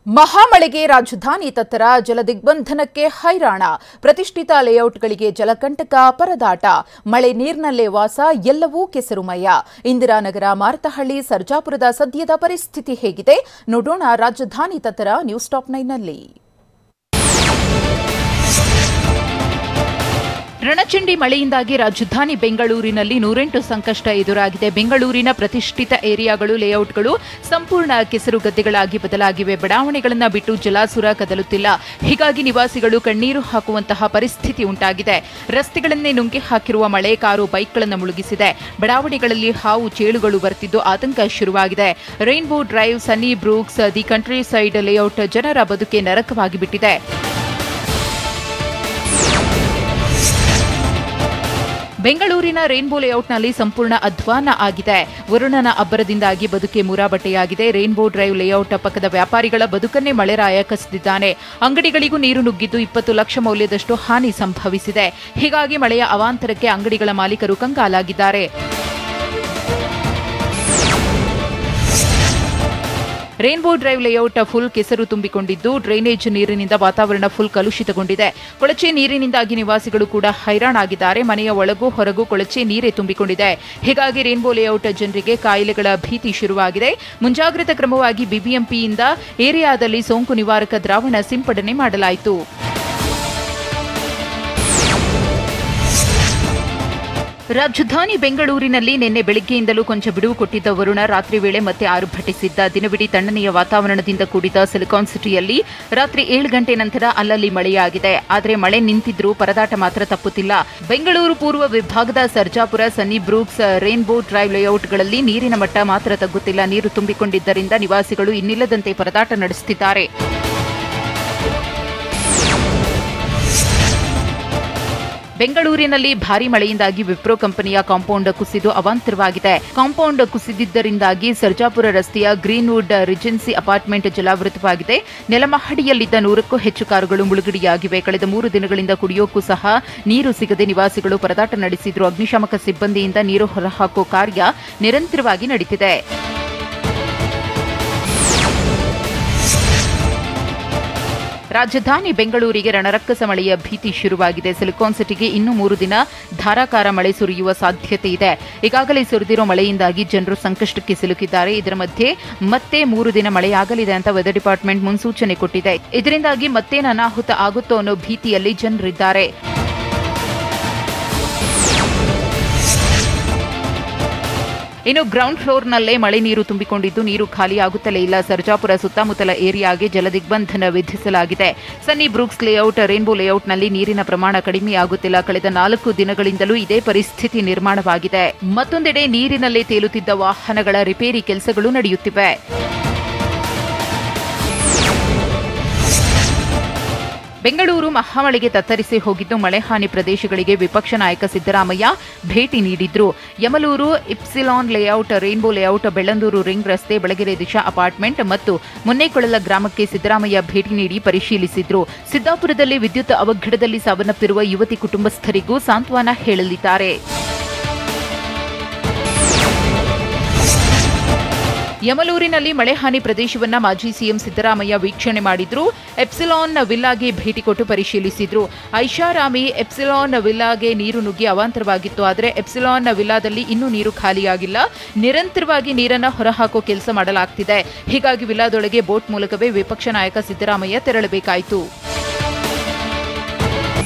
ಮಹಾಮಳೆಗೆ ರಾಜಧಾನಿ ತತ್ತರ ಜಲದಿಗ್ಬಂಧನಕ್ಕೆ ಹೈರಾಣ. ಪ್ರತಿಷ್ಠಿತ ಲೇಔಟ್ಗಳಿಗೆ ಜಲಕಂಟಕ ಪರದಾಟ. ಮಳೆ ನೀರಿನಲ್ಲೇ ವಾಸ, ಎಲ್ಲವೂ ಕೆಸರುಮಯ. ಇಂದಿರಾನಗರ, ಮಾರತಹಳ್ಳಿ, ಸರ್ಜಾಪುರದ ಸದ್ಯದ ಪರಿಸ್ಥಿತಿ ಹೇಗಿದೆ ನೋಡೋಣ ರಾಜಧಾನಿ ತತ್ತರ ನ್ಯೂಸ್ ಟಾಪ್ 9ನಲ್ಲಿ. ರಣಚಂಡಿ ಮಳೆಯಿಂದಾಗಿ ರಾಜಧಾನಿ ಬೆಂಗಳೂರಿನಲ್ಲಿ 108 ಸಂಕಷ್ಟ ಎದುರಾಗಿದೆ. ಬೆಂಗಳೂರಿನ ಪ್ರತಿಷ್ಠಿತ ಏರಿಯಾಗಳು, ಲೇಔಟ್ಗಳು ಸಂಪೂರ್ಣ ಕೆಸರು ಗದ್ದೆಗಳಾಗಿ ಬದಲಾಗಿವೆ. ಬಡಾವಣೆಗಳನ್ನು ಬಿಟ್ಟು ಜಲಾಸುರ ಕದಲುತ್ತಿಲ್ಲ. ಹೀಗಾಗಿ ನಿವಾಸಿಗಳು ಕಣ್ಣೀರು ಹಾಕುವಂತಹ ಪರಿಸ್ಥಿತಿ ಉಂಟಾಗಿದೆ. ರಸ್ತೆಗಳನ್ನೇ ನುಂಗಿ ಹಾಕಿರುವ ಮಳೆ ಕಾರು, ಬೈಕ್ಗಳನ್ನು ಮುಳುಗಿಸಿದೆ. ಬಡಾವಣೆಗಳಲ್ಲಿ ಹಾವು ಚೇಳುಗಳು ಬರ್ತಿದ್ದು ಆತಂಕ ಶುರುವಾಗಿದೆ. Rainbow drive, Sunny Brooks, the country side layout ಜನರ ಬದುಕೆ ನರಕವಾಗಿ ಬಿಟ್ಟಿದೆ. ಬೆಂಗಳೂರಿನ ರೈನ್ಬೋ ಲೇಔಟ್ನಲ್ಲಿ ಸಂಪೂರ್ಣ ಅಧ್ವಾನ ಆಗಿದೆ. ವರುಣನ ಅಬ್ಬರದಿಂದಾಗಿ ಬದುಕೆ ಮುರಾಬಟ್ಟೆಯಾಗಿದೆ. ರೈನ್ಬೋ ಡ್ರೈವ್ ಲೇಔಟ್ ಪಕ್ಕದ ವ್ಯಾಪಾರಿಗಳ ಬದುಕನ್ನೇ ಮಳೆರಾಯ ಕಸಿದಿದ್ದಾನೆ. ಅಂಗಡಿಗಳಿಗೂ ನೀರು ನುಗ್ಗಿದ್ದು 20 ಲಕ್ಷ ಮೌಲ್ಯದಷ್ಟು ಹಾನಿ ಸಂಭವಿಸಿದೆ. ಹೀಗಾಗಿ ಮಳೆಯ ಅವಾಂತರಕ್ಕೆ ಅಂಗಡಿಗಳ ಮಾಲೀಕರು ಕಂಗಾಲಾಗಿದ್ದಾರೆ. ರೈನ್ಬೋ ಡ್ರೈವ್ ಲೇಔಟ್ ಫುಲ್ ಕೆಸರು ತುಂಬಿಕೊಂಡಿದ್ದು ಡ್ರೈನೇಜ್ ನೀರಿನಿಂದ ವಾತಾವರಣ ಫುಲ್ ಕಲುಷಿತಗೊಂಡಿದೆ. ಕೊಳಚೆ ನೀರಿನಿಂದಾಗಿ ನಿವಾಸಿಗಳು ಕೂಡ ಹೈರಾಣಾಗಿದ್ದಾರೆ. ಮನೆಯ ಒಳಗೂ ಹೊರಗೂ ಕೊಳಚೆ ನೀರೇ ತುಂಬಿಕೊಂಡಿದೆ. ಹೀಗಾಗಿ ರೈನ್ಬೋ ಲೇಔಟ್ ಜನರಿಗೆ ಕಾಯಿಲೆಗಳ ಭೀತಿ ಶುರುವಾಗಿದೆ. ಮುಂಜಾಗ್ರತಾ ಕ್ರಮವಾಗಿ ಬಿಬಿಎಂಪಿಯಿಂದ ಏರಿಯಾದಲ್ಲಿ ಸೋಂಕು ನಿವಾರಕ ದ್ರಾವಣ ಸಿಂಪಡಣೆ ಮಾಡಲಾಯಿತು. ರಾಜಧಾನಿ ಬೆಂಗಳೂರಿನಲ್ಲಿ ನಿನ್ನೆ ಬೆಳಗ್ಗೆಯಿಂದಲೂ ಕೊಂಚ ಬಿಡುವು ಕೊಟ್ಟಿದ್ದ ವರುಣ ರಾತ್ರಿ ವೇಳೆ ಮತ್ತೆ ಆರ್ಭಟಿಸಿದ್ದ. ದಿನವಿಡೀ ತಣ್ಣನೆಯ ವಾತಾವರಣದಿಂದ ಕೂಡಿದ ಸಿಲಿಕಾನ್ ಸಿಟಿಯಲ್ಲಿ ರಾತ್ರಿ 7 ಗಂಟೆ ನಂತರ ಅಲ್ಲಲ್ಲಿ ಮಳೆಯಾಗಿದೆ. ಆದರೆ ಮಳೆ ನಿಂತಿದ್ರೂ ಪರದಾಟ ಮಾತ್ರ ತಪ್ಪುತ್ತಿಲ್ಲ. ಬೆಂಗಳೂರು ಪೂರ್ವ ವಿಭಾಗದ ಸರ್ಜಾಪುರ, ಸನ್ನಿ ಬ್ರೂಕ್ಸ್, ರೈನ್ಬೋ ಡ್ರೈವ್ ಲೇಔಟ್ಗಳಲ್ಲಿ ನೀರಿನ ಮಟ್ಟ ಮಾತ್ರ ತಗ್ಗುತ್ತಿಲ್ಲ. ನೀರು ತುಂಬಿಕೊಂಡಿದ್ದರಿಂದ ನಿವಾಸಿಗಳು ಇನ್ನಿಲ್ಲದಂತೆ ಪರದಾಟ ನಡೆಸುತ್ತಿದ್ದಾರೆ. ಬೆಂಗಳೂರಿನಲ್ಲಿ ಭಾರೀ ಮಳೆಯಿಂದಾಗಿ ವಿಪ್ರೋ ಕಂಪನಿಯ ಕಾಂಪೌಂಡ್ ಕುಸಿದು ಅವಾಂತರವಾಗಿದೆ. ಕಾಂಪೌಂಡ್ ಕುಸಿದಿದ್ದರಿಂದಾಗಿ ಸರ್ಜಾಪುರ ರಸ್ತೆಯ ಗ್ರೀನ್ವುಡ್ ರಿಜೆನ್ಸಿ ಅಪಾರ್ಟ್ಮೆಂಟ್ ಜಲಾವೃತವಾಗಿದೆ. ನೆಲಮಹಡಿಯಲ್ಲಿದ್ದ 100ಕ್ಕೂ ಹೆಚ್ಚು ಕಾರುಗಳು ಮುಳುಗಡೆಯಾಗಿವೆ. ಕಳೆದ 3 ದಿನಗಳಿಂದ ಕುಡಿಯೋಕ್ಕೂ ಸಹ ನೀರು ಸಿಗದೆ ನಿವಾಸಿಗಳು ಪರದಾಟ ನಡೆಸಿದ್ರು. ಅಗ್ನಿಶಾಮಕ ಸಿಬ್ಬಂದಿಯಿಂದ ನೀರು ಹೊರಹಾಕೋ ಕಾರ್ಯ ನಿರಂತರವಾಗಿ ನಡೆದಿದೆ. ರಾಜಧಾನಿ ಬೆಂಗಳೂರಿಗೆ ರಣರಕ್ಕಸ ಮಳೆಯ ಭೀತಿ ಶುರುವಾಗಿದೆ. ಸಿಲಿಕಾನ್ ಸಿಟಿಗೆ ಇನ್ನೂ 3 ದಿನ ಧಾರಾಕಾರ ಮಳೆ ಸುರಿಯುವ ಸಾಧ್ಯತೆ ಇದೆ. ಈಗಾಗಲೇ ಸುರಿದಿರೋ ಮಳೆಯಿಂದಾಗಿ ಜನರು ಸಂಕಷ್ಟಕ್ಕೆ ಸಿಲುಕಿದ್ದಾರೆ. ಇದರ ಮಧ್ಯೆ ಮತ್ತೆ 3 ದಿನ ಮಳೆಯಾಗಲಿದೆ ಅಂತ ವೆದರ್ ಡಿಪಾರ್ಟ್ಮೆಂಟ್ ಮುನ್ಸೂಚನೆ ಕೊಟ್ಟಿದೆ. ಇದರಿಂದಾಗಿ ಮತ್ತೇನು ಅನಾಹುತ ಆಗುತ್ತೋ ಅನ್ನೋ ಭೀತಿಯಲ್ಲಿ ಜನರಿದ್ದಾರೆ. ಇನ್ನು ಗ್ರೌಂಡ್ ಫ್ಲೋರ್ನಲ್ಲೇ ಮಳೆ ನೀರು ತುಂಬಿಕೊಂಡಿದ್ದು ನೀರು ಖಾಲಿಯಾಗುತ್ತಲೇ ಇಲ್ಲ. ಸರ್ಜಾಪುರ ಸುತ್ತಮುತ್ತಲ ಏರಿಯಾಗೆ ಜಲದಿಗ್ಬಂಧನ ವಿಧಿಸಲಾಗಿದೆ. ಸನ್ನಿ ಬ್ರೂಕ್ಸ್ ಲೇಔಟ್, ರೈನ್ಬೋ ಲೇಔಟ್ನಲ್ಲಿ ನೀರಿನ ಪ್ರಮಾಣ ಕಡಿಮೆಯಾಗುತ್ತಿಲ್ಲ. ಕಳೆದ 4 ದಿನಗಳಿಂದಲೂ ಇದೇ ಪರಿಸ್ಥಿತಿ ನಿರ್ಮಾಣವಾಗಿದೆ. ಮತ್ತೊಂದೆಡೆ ನೀರಿನಲ್ಲೇ ತೇಲುತ್ತಿದ್ದ ವಾಹನಗಳ ರಿಪೇರಿ ಕೆಲಸಗಳು ನಡೆಯುತ್ತಿವೆ. ಬೆಂಗಳೂರು ಮಹಾಮಳೆಗೆ ತತ್ತರಿಸಿ ಹೋಗಿದ್ದು ಮಳೆ ಹಾನಿ ಪ್ರದೇಶಗಳಿಗೆ ವಿಪಕ್ಷ ನಾಯಕ ಸಿದ್ದರಾಮಯ್ಯ ಭೇಟಿ ನೀಡಿದ್ರು. Yamalur, epsilon layout, rainbow layout, Bellandur ring ರಸ್ತೆ, ಬೆಳಗೆರೆ ದಿಶಾ ಅಪಾರ್ಟ್ಮೆಂಟ್ ಮತ್ತು ಮುನ್ನೇಕೊಳಲ ಗ್ರಾಮಕ್ಕೆ ಸಿದ್ದರಾಮಯ್ಯ ಭೇಟಿ ನೀಡಿ ಪರಿಶೀಲಿಸಿದ್ರು. ಸಿದ್ದಾಪುರದಲ್ಲಿ ವಿದ್ಯುತ್ ಅವಘಡದಲ್ಲಿ ಸಾವನ್ನಪ್ಪಿರುವ ಯುವತಿ ಕುಟುಂಬಸ್ಥರಿಗೂ ಸಾಂತ್ವನ ಹೇಳಲಿದ್ದಾರೆ. ಯಮಲೂರಿನಲ್ಲಿ ಮಳೆ ಹಾನಿ ಪ್ರದೇಶವನ್ನ ಮಾಜಿ ಸಿಎಂ ಸಿದ್ದರಾಮಯ್ಯ ವೀಕ್ಷಣೆ ಮಾಡಿದ್ರು. ಎಪ್ಸಿಲಾನ್ ವಿಲ್ಲಾಗೆ ಭೇಟಿ ಕೊಟ್ಟು ಪರಿಶೀಲಿಸಿದ್ರು. ಐಷಾರಾಮಿ ಎಪ್ಸಿಲಾನ್ ವಿಲ್ಲಾಗೆ ನೀರು ನುಗ್ಗಿ ಅವಾಂತರವಾಗಿತ್ತು. ಆದರೆ ಎಪ್ಸಿಲಾನ್ ವಿಲ್ಲಾದಲ್ಲಿ ಇನ್ನೂ ನೀರು ಖಾಲಿಯಾಗಿಲ್ಲ. ನಿರಂತರವಾಗಿ ನೀರನ್ನು ಹೊರಹಾಕೋ ಕೆಲಸ ಮಾಡಲಾಗ್ತಿದೆ. ಹೀಗಾಗಿ ವಿಲ್ಲಾದೊಳಗೆ ಬೋಟ್ ಮೂಲಕವೇ ವಿಪಕ್ಷ ನಾಯಕ ಸಿದ್ದರಾಮಯ್ಯ ತೆರಳಬೇಕಾಯಿತು.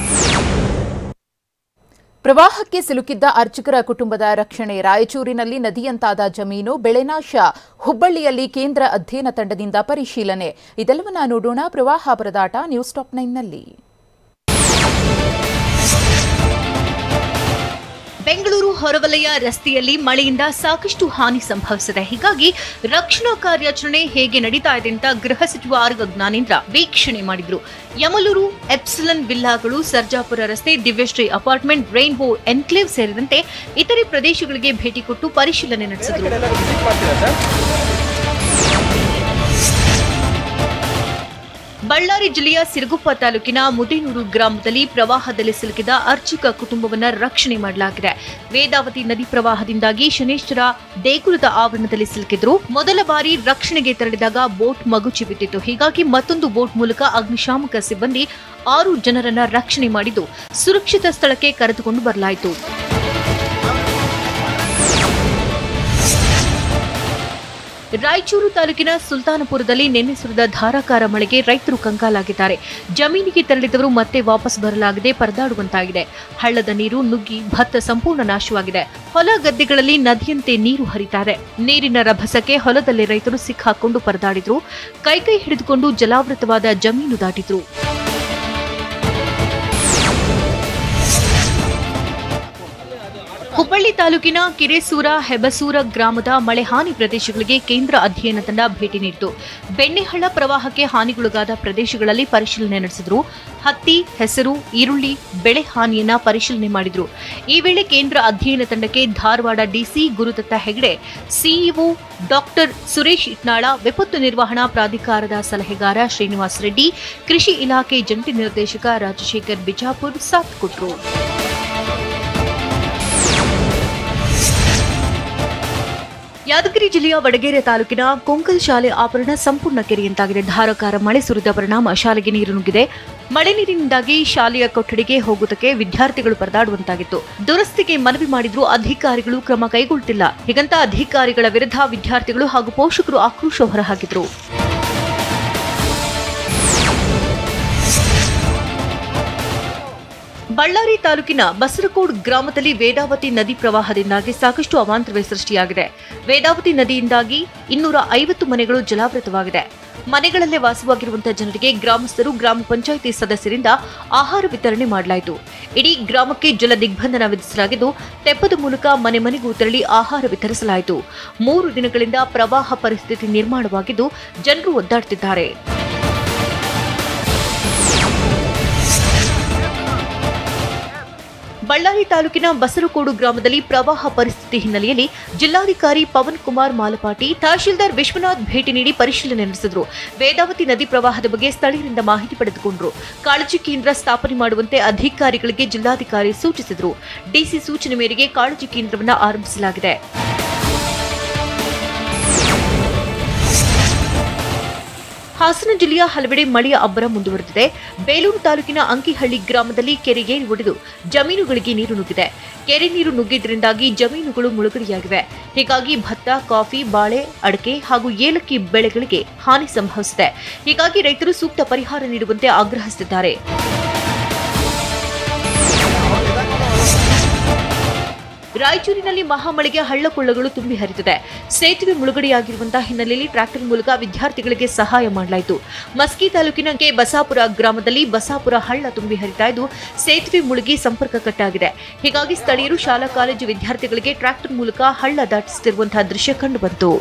ಪ್ರವಾಹಕ್ಕೆ ಸಿಲುಕಿದ್ದ ಅರ್ಚಕರ ಕುಟುಂಬದ ರಕ್ಷಣೆ. ರಾಯಚೂರಿನಲ್ಲಿ ನದಿಯಂತಾದ ಜಮೀನು, ಬೆಳೆನಾಶ. ಹುಬ್ಬಳ್ಳಿಯಲ್ಲಿ ಕೇಂದ್ರ ಅಧ್ಯಯನ ತಂಡದಿಂದ ಪರಿಶೀಲನೆ. ಇದೆಲ್ಲವನ್ನ ನೋಡೋಣ ಪ್ರವಾಹ ಪರದಾಟ ನ್ಯೂಸ್ ಟಾಪ್ 9ನಲ್ಲಿ. ಬೆಂಗಳೂರು ಹೊರವಲಯ ರಸ್ತೆಯಲ್ಲಿ ಮಳೆಯಿಂದ ಸಾಕಷ್ಟು ಹಾನಿ ಸಂಭವಿಸಿದೆ. ಹೀಗಾಗಿ ರಕ್ಷಣಾ ಕಾರ್ಯಾಚರಣೆ ಹೇಗೆ ನಡೀತಾ ಇದೆ ಅಂತ ಗೃಹ ಸಚಿವ ಆರ್ ಜ್ಞಾನೇಂದ್ರ ವೀಕ್ಷಣೆ ಮಾಡಿದ್ರು. ಯಮಲೂರು, ಎಪ್ಸಿಲನ್ ವಿಲ್ಲಾಗಳು, ಸರ್ಜಾಪುರ ರಸ್ತೆ, ದಿವ್ಯಶ್ರೀ ಅಪಾರ್ಟ್ಮೆಂಟ್, ರೈನ್ಬೋ ಎನ್ಕ್ಲೇವ್ ಸೇರಿದಂತೆ ಇತರೆ ಪ್ರದೇಶಗಳಿಗೆ ಭೇಟಿ ಕೊಟ್ಟು ಪರಿಶೀಲನೆ ನಡೆಸಿದರು. ಬಳ್ಳಾರಿ ಜಿಲ್ಲೆಯ ಸಿರುಗುಪ್ಪ ತಾಲೂಕಿನ ಮುದೇನೂರು ಗ್ರಾಮದಲ್ಲಿ ಪ್ರವಾಹದಲ್ಲಿ ಸಿಲುಕಿದ ಅರ್ಚಕ ಕುಟುಂಬವನ್ನು ರಕ್ಷಣೆ ಮಾಡಲಾಗಿದೆ. ವೇದಾವತಿ ನದಿ ಪ್ರವಾಹದಿಂದಾಗಿ ಶನೇಶ್ವರ ದೇಗುಲದ ಆವರಣದಲ್ಲಿ ಸಿಲುಕಿದ್ರು. ಮೊದಲ ಬಾರಿ ರಕ್ಷಣೆಗೆ ತೆರಳಿದಾಗ ಬೋಟ್ ಮಗುಚಿ ಬಿದ್ದಿತ್ತು. ಹೀಗಾಗಿ ಮತ್ತೊಂದು ಬೋಟ್ ಮೂಲಕ ಅಗ್ನಿಶಾಮಕ ಸಿಬ್ಬಂದಿ 6 ಜನರನ್ನ ರಕ್ಷಣೆ ಮಾಡಿದ್ದು ಸುರಕ್ಷಿತ ಸ್ಥಳಕ್ಕೆ ಕರೆದುಕೊಂಡು ಬರಲಾಯಿತು. ರಾಯಚೂರು ತಾಲೂಕಿನ ಸುಲ್ತಾನಪುರದಲ್ಲಿ ನಿನ್ನೆ ಸುರಿದ ಧಾರಾಕಾರ ಮಳೆಗೆ ರೈತರು ಕಂಗಾಲಾಗಿದ್ದಾರೆ. ಜಮೀನಿಗೆ ತೆರಳಿದವರು ಮತ್ತೆ ವಾಪಸ್ ಬರಲಾಗದೆ ಪರದಾಡುವಂತಾಗಿದೆ. ಹಳ್ಳದ ನೀರು ನುಗ್ಗಿ ಭತ್ತ ಸಂಪೂರ್ಣ ನಾಶವಾಗಿದೆ. ಹೊಲ ಗದ್ದೆಗಳಲ್ಲಿ ನದಿಯಂತೆ ನೀರು ಹರಿತಾ ಇದೆ. ನೀರಿನ ರಭಸಕ್ಕೆ ಹೊಲದಲ್ಲಿ ರೈತರು ಸಿಕ್ಕಾಕೊಂಡು ಪರದಾಡಿದ್ರು. ಕೈ ಹಿಡಿದುಕೊಂಡು ಜಲಾವೃತವಾದ ಜಮೀನು ದಾಟಿದ್ರು. ಹುಬ್ಬಳ್ಳಿ ತಾಲೂಕಿನ ಕಿರೇಸೂರ ಹೆಬಸೂರ ಗ್ರಾಮದ ಮಳೆ ಹಾನಿ ಪ್ರದೇಶಗಳಿಗೆ ಕೇಂದ್ರ ಅಧ್ಯಯನ ತಂಡ ಭೇಟಿ ನೀಡಿತು. ಬೆಣ್ಣೆಹಳ್ಳ ಪ್ರವಾಹಕ್ಕೆ ಹಾನಿಗೊಳಗಾದ ಪ್ರದೇಶಗಳಲ್ಲಿ ಪರಿಶೀಲನೆ ನಡೆಸಿದ್ರು. ಹತ್ತಿ, ಹೆಸರು, ಈರುಳ್ಳಿ ಬೆಳೆ ಹಾನಿಯನ್ನ ಪರಿಶೀಲನೆ ಮಾಡಿದ್ರು. ಈ ವೇಳೆ ಕೇಂದ್ರ ಅಧ್ಯಯನ ತಂಡಕ್ಕೆ Dharwad DC Gurudatta Hegde, CEO doctor Suresh Itnal, ವಿಪತ್ತು ನಿರ್ವಹಣಾ ಪ್ರಾಧಿಕಾರದ ಸಲಹೆಗಾರ ಶ್ರೀನಿವಾಸ್ ರೆಡ್ಡಿ, ಕೃಷಿ ಇಲಾಖೆ ಜಂಟಿ ನಿರ್ದೇಶಕ ರಾಜಶೇಖರ್ ಬಿಜಾಪುರ್ ಸಾಥ್ ಕೊಟ್ಟರು. ಯಾದಗಿರಿ ಜಿಲ್ಲೆಯ ವಡಗೇರೆ ತಾಲೂಕಿನ ಕೊಂಕಲ್ ಶಾಲೆ ಆವರಣ ಸಂಪೂರ್ಣ ಕೆರೆಯಂತಾಗಿದೆ. ಧಾರಾಕಾರ ಮಳೆ ಸುರಿದ ಪರಿಣಾಮ ಶಾಲೆಗೆ ನೀರು ನುಗ್ಗಿದೆ. ಮಳೆ ನೀರಿನಿಂದಾಗಿ ಶಾಲೆಯ ಕೊಠಡಿಗೆ ಹೋಗುವುದಕ್ಕೆ ವಿದ್ಯಾರ್ಥಿಗಳು ಪರದಾಡುವಂತಾಗಿತ್ತು. ದುರಸ್ತಿಗೆ ಮನವಿ ಮಾಡಿದ್ರೂ ಅಧಿಕಾರಿಗಳು ಕ್ರಮ ಕೈಗೊಳ್ಳುತ್ತಿಲ್ಲ. ಹೀಗಂತ ಅಧಿಕಾರಿಗಳ ವಿರುದ್ಧ ವಿದ್ಯಾರ್ಥಿಗಳು ಹಾಗೂ ಪೋಷಕರು ಆಕ್ರೋಶ ಹೊರಹಾಕಿದ್ರು. ಬಳ್ಳಾರಿ ತಾಲೂಕಿನ ಬಸರಕೋಡ್ ಗ್ರಾಮದಲ್ಲಿ ವೇದಾವತಿ ನದಿ ಪ್ರವಾಹದಿಂದಾಗಿ ಸಾಕಷ್ಟು ಅವಾಂತರವೇ ಸೃಷ್ಟಿಯಾಗಿದೆ. ವೇದಾವತಿ ನದಿಯಿಂದಾಗಿ 250 ಮನೆಗಳು ಜಲಾವೃತವಾಗಿದೆ. ಮನೆಗಳಲ್ಲೇ ವಾಸವಾಗಿರುವಂತಹ ಜನರಿಗೆ ಗ್ರಾಮಸ್ಥರು ಗ್ರಾಮ ಪಂಚಾಯಿತಿ ಸದಸ್ಯರಿಂದ ಆಹಾರ ವಿತರಣೆ ಮಾಡಲಾಯಿತು. ಇಡೀ ಗ್ರಾಮಕ್ಕೆ ಜಲ ದಿಗ್ಬಂಧನ ವಿಧಿಸಲಾಗಿದ್ದು ತೆಪ್ಪದ ಮೂಲಕ ಮನೆ ಮನೆಗೂ ತೆರಳಿ ಆಹಾರ ವಿತರಿಸಲಾಯಿತು. 3 ದಿನಗಳಿಂದ ಪ್ರವಾಹ ಪರಿಸ್ಥಿತಿ ನಿರ್ಮಾಣವಾಗಿದ್ದು ಜನರು ಒದ್ದಾಡುತ್ತಿದ್ದಾರೆ. ಬಳ್ಳಾರಿ ತಾಲೂಕಿನ ಬಸರಕೋಡು ಗ್ರಾಮದಲ್ಲಿ ಪ್ರವಾಹ ಪರಿಸ್ಥಿತಿ ಹಿನ್ನೆಲೆಯಲ್ಲಿ ಜಿಲ್ಲಾಧಿಕಾರಿ ಪವನ್ ಕುಮಾರ್ ಮಾಲಪಾಟಿ, ತಹಶೀಲ್ದಾರ್ ವಿಶ್ವನಾಥ್ ಭೇಟಿ ನೀಡಿ ಪರಿಶೀಲನೆ ನಡೆಸಿದರು. ವೇದಾವತಿ ನದಿ ಪ್ರವಾಹದ ಬಗ್ಗೆ ಸ್ಥಳೀಯರಿಂದ ಮಾಹಿತಿ ಪಡೆದುಕೊಂಡರು. ಕಾಳಜಿ ಕೇಂದ್ರ ಸ್ಥಾಪನೆ ಮಾಡುವಂತೆ ಅಧಿಕಾರಿಗಳಿಗೆ ಜಿಲ್ಲಾಧಿಕಾರಿ ಸೂಚಿಸಿದರು. ಡಿಸಿ ಸೂಚನೆ ಮೇರೆಗೆ ಕಾಳಜಿ ಕೇಂದ್ರವನ್ನು ಆರಂಭಿಸಲಾಗಿದೆ. ಹಾಸನ ಜಿಲ್ಲೆಯ ಹಲವೆಡೆ ಮಳೆಯ ಅಬ್ಬರ ಮುಂದುವರೆದಿದೆ. ಬೇಲೂರು ತಾಲೂಕಿನ ಅಂಕಿಹಳ್ಳಿ ಗ್ರಾಮದಲ್ಲಿ ಕೆರೆಗೆ ಒಡೆದು ಜಮೀನುಗಳಿಗೆ ನೀರು ನುಗ್ಗಿದೆ. ಕೆರೆ ನೀರು ನುಗ್ಗಿದ್ರಿಂದಾಗಿ ಜಮೀನುಗಳು ಮುಳುಗಡೆಯಾಗಿವೆ. ಹೀಗಾಗಿ ಭತ್ತ, ಕಾಫಿ, ಬಾಳೆ, ಅಡಕೆ ಹಾಗೂ ಏಲಕ್ಕಿ ಬೆಳೆಗಳಿಗೆ ಹಾನಿ ಸಂಭವಿಸಿದೆ. ಹೀಗಾಗಿ ರೈತರು ಸೂಕ್ತ ಪರಿಹಾರ ನೀಡುವಂತೆ ಆಗ್ರಹಿಸಿದ್ದಾರೆ. ರಾಯಚೂರಿನಲ್ಲಿ ಮಹಾಮಳೆಗೆ ಹಳ್ಳಕೊಳ್ಳಗಳು ತುಂಬಿ ಹರಿದಿದೆ. ಸೇತುವೆ ಮುಳುಗಡೆಯಾಗಿರುವಂತಹ ಹಿನ್ನೆಲೆಯಲ್ಲಿ ಟ್ರ್ಯಾಕ್ಟರ್ ಮೂಲಕ ವಿದ್ಯಾರ್ಥಿಗಳಿಗೆ ಸಹಾಯ ಮಾಡಲಾಯಿತು. ಮಸ್ಕಿ ತಾಲೂಕಿನ ಕೆ ಬಸಾಪುರ ಗ್ರಾಮದಲ್ಲಿ ಬಸಾಪುರ ಹಳ್ಳ ತುಂಬಿ ಹರಿತಾ ಇದ್ದು ಸೇತುವೆ ಮುಳುಗಿ ಸಂಪರ್ಕ ಕಟ್ಟಾಗಿದೆ. ಹೀಗಾಗಿ ಸ್ಥಳೀಯರು ಶಾಲಾ ಕಾಲೇಜು ವಿದ್ಯಾರ್ಥಿಗಳಿಗೆ ಟ್ರ್ಯಾಕ್ಟರ್ ಮೂಲಕ ಹಳ್ಳ ದಾಟಿಸುತ್ತಿರುವಂತಹ ದೃಶ್ಯ ಕಂಡುಬಂತು.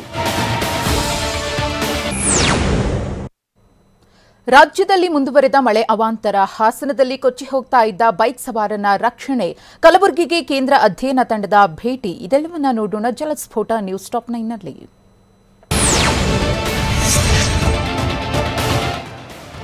ರಾಜ್ಯದಲ್ಲಿ ಮುಂದುವರೆದ ಮಳೆ ಅವಾಂತರ. ಹಾಸನದಲ್ಲಿ ಕೊಚ್ಚಿ ಹೋಗ್ತಾ ಇದ್ದ ಬೈಕ್ ಸವಾರನ ರಕ್ಷಣೆ, ಕಲಬುರಗಿಗೆ ಕೇಂದ್ರ ಅಧ್ಯಯನ ತಂಡದ ಭೇಟಿ, ಇದೆಲ್ಲವನ್ನ ನೋಡೋಣ ಜಲಸ್ಫೋಟ ನ್ಯೂಸ್ ಟಾಪ್ 9ನಲ್ಲಿ.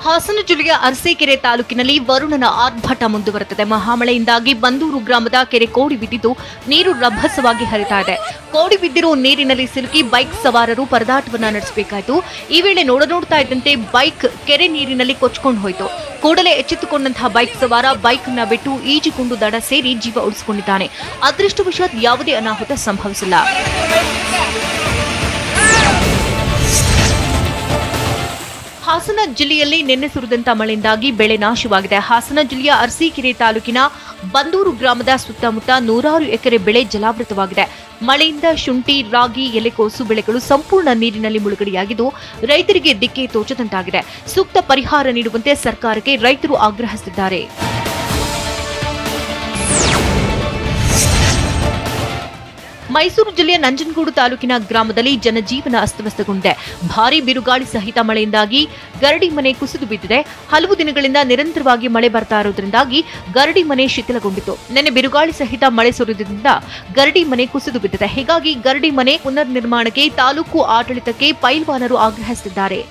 ಹಾಸನ ಜಿಲ್ಲೆಯ ಅರಸೀಕೆರೆ ತಾಲೂಕಿನಲ್ಲಿ ವರುಣನ ಆರ್ಭಟ ಮುಂದುವರೆದಿದೆ. ಮಹಾಮಳೆಯಿಂದಾಗಿ ಬಂದೂರು ಗ್ರಾಮದ ಕೆರೆ ಕೋಡಿ ಬಿದ್ದಿದ್ದು ನೀರು ರಭಸವಾಗಿ ಹರಿತಾ ಇದೆ. ಕೋಡಿ ಬಿದ್ದಿರೋ ನೀರಿನಲ್ಲಿ ಸಿಲುಕಿ ಬೈಕ್ ಸವಾರರು ಪರದಾಟವನ್ನ ನಡೆಸಬೇಕಾಯಿತು. ಈ ವೇಳೆ ನೋಡ್ತಾ ಇದ್ದಂತೆ ಬೈಕ್ ಕೆರೆ ನೀರಿನಲ್ಲಿ ಕೊಚ್ಚಿಕೊಂಡು ಹೋಯಿತು. ಕೂಡಲೇ ಎಚ್ಚೆತ್ತುಕೊಂಡಂತಹ ಬೈಕ್ ಸವಾರ ಬೈಕ್ ಅನ್ನ ಬಿಟ್ಟು ಈಜಿಕೊಂಡು ದಡ ಸೇರಿ ಜೀವ ಉಳಿಸಿಕೊಂಡಿದ್ದಾನೆ. ಅದೃಷ್ಟವಶಾತ್ ಯಾವುದೇ ಅನಾಹುತ ಸಂಭವಿಸಿಲ್ಲ. ಹಾಸನ ಜಿಲ್ಲೆಯಲ್ಲಿ ನಿನ್ನೆ ಸುರಿದಂತ ಮಳೆಯಿಂದಾಗಿ ಬೆಳೆ ನಾಶವಾಗಿದೆ. ಹಾಸನ ಜಿಲ್ಲೆಯ ಅರಸೀಕೆರೆ ತಾಲೂಕಿನ ಬಂದೂರು ಗ್ರಾಮದ ಸುತ್ತಮುತ್ತ 100 ಎಕರೆ ಬೆಳೆ ಜಲಾವೃತವಾಗಿದೆ. ಮಳೆಯಿಂದ ಶುಂಠಿ, ರಾಗಿ, ಎಲೆಕೋಸು ಬೆಳೆಗಳು ಸಂಪೂರ್ಣ ನೀರಿನಲ್ಲಿ ಮುಳುಗಡೆಯಾಗಿದ್ದು ರೈತರಿಗೆ ದಿಕ್ಕೇ ತೋಚದಂತಾಗಿದೆ. ಸೂಕ್ತ ಪರಿಹಾರ ನೀಡುವಂತೆ ಸರ್ಕಾರಕ್ಕೆ ರೈತರು ಆಗ್ರಹಿಸಿದ್ದಾರೆ. ಮೈಸೂರು ಜಿಲ್ಲೆಯ ನಂಜನಗೂಡು ತಾಲೂಕಿನ ಗ್ರಾಮದಲ್ಲಿ ಜನಜೀವನ ಅಸ್ತವ್ಯಸ್ತಗೊಂಡಿದೆ. ಭಾರೀ ಬಿರುಗಾಳಿ ಸಹಿತ ಮಳೆಯಿಂದಾಗಿ ಗರಡಿ ಮನೆ ಕುಸಿದು ಬಿದ್ದಿದೆ. ಹಲವು ದಿನಗಳಿಂದ ನಿರಂತರವಾಗಿ ಮಳೆ ಬರ್ತಾ ಇರೋದ್ರಿಂದಾಗಿ ಗರಡಿ ಮನೆ ಶಿಥಿಲಗೊಂಡಿತು. ನಿನ್ನೆ ಬಿರುಗಾಳಿ ಸಹಿತ ಮಳೆ ಸುರಿದಿದ್ದರಿಂದ ಗರಡಿ ಮನೆ ಕುಸಿದು ಬಿದ್ದಿದೆ. ಹೀಗಾಗಿ ಗರಡಿ ಮನೆ ಪುನರ್ ನಿರ್ಮಾಣಕ್ಕೆ ತಾಲೂಕು ಆಡಳಿತಕ್ಕೆ ಪೈಲ್ವಾನರು ಆಗ್ರಹಿಸಿದ್ದಾರೆ.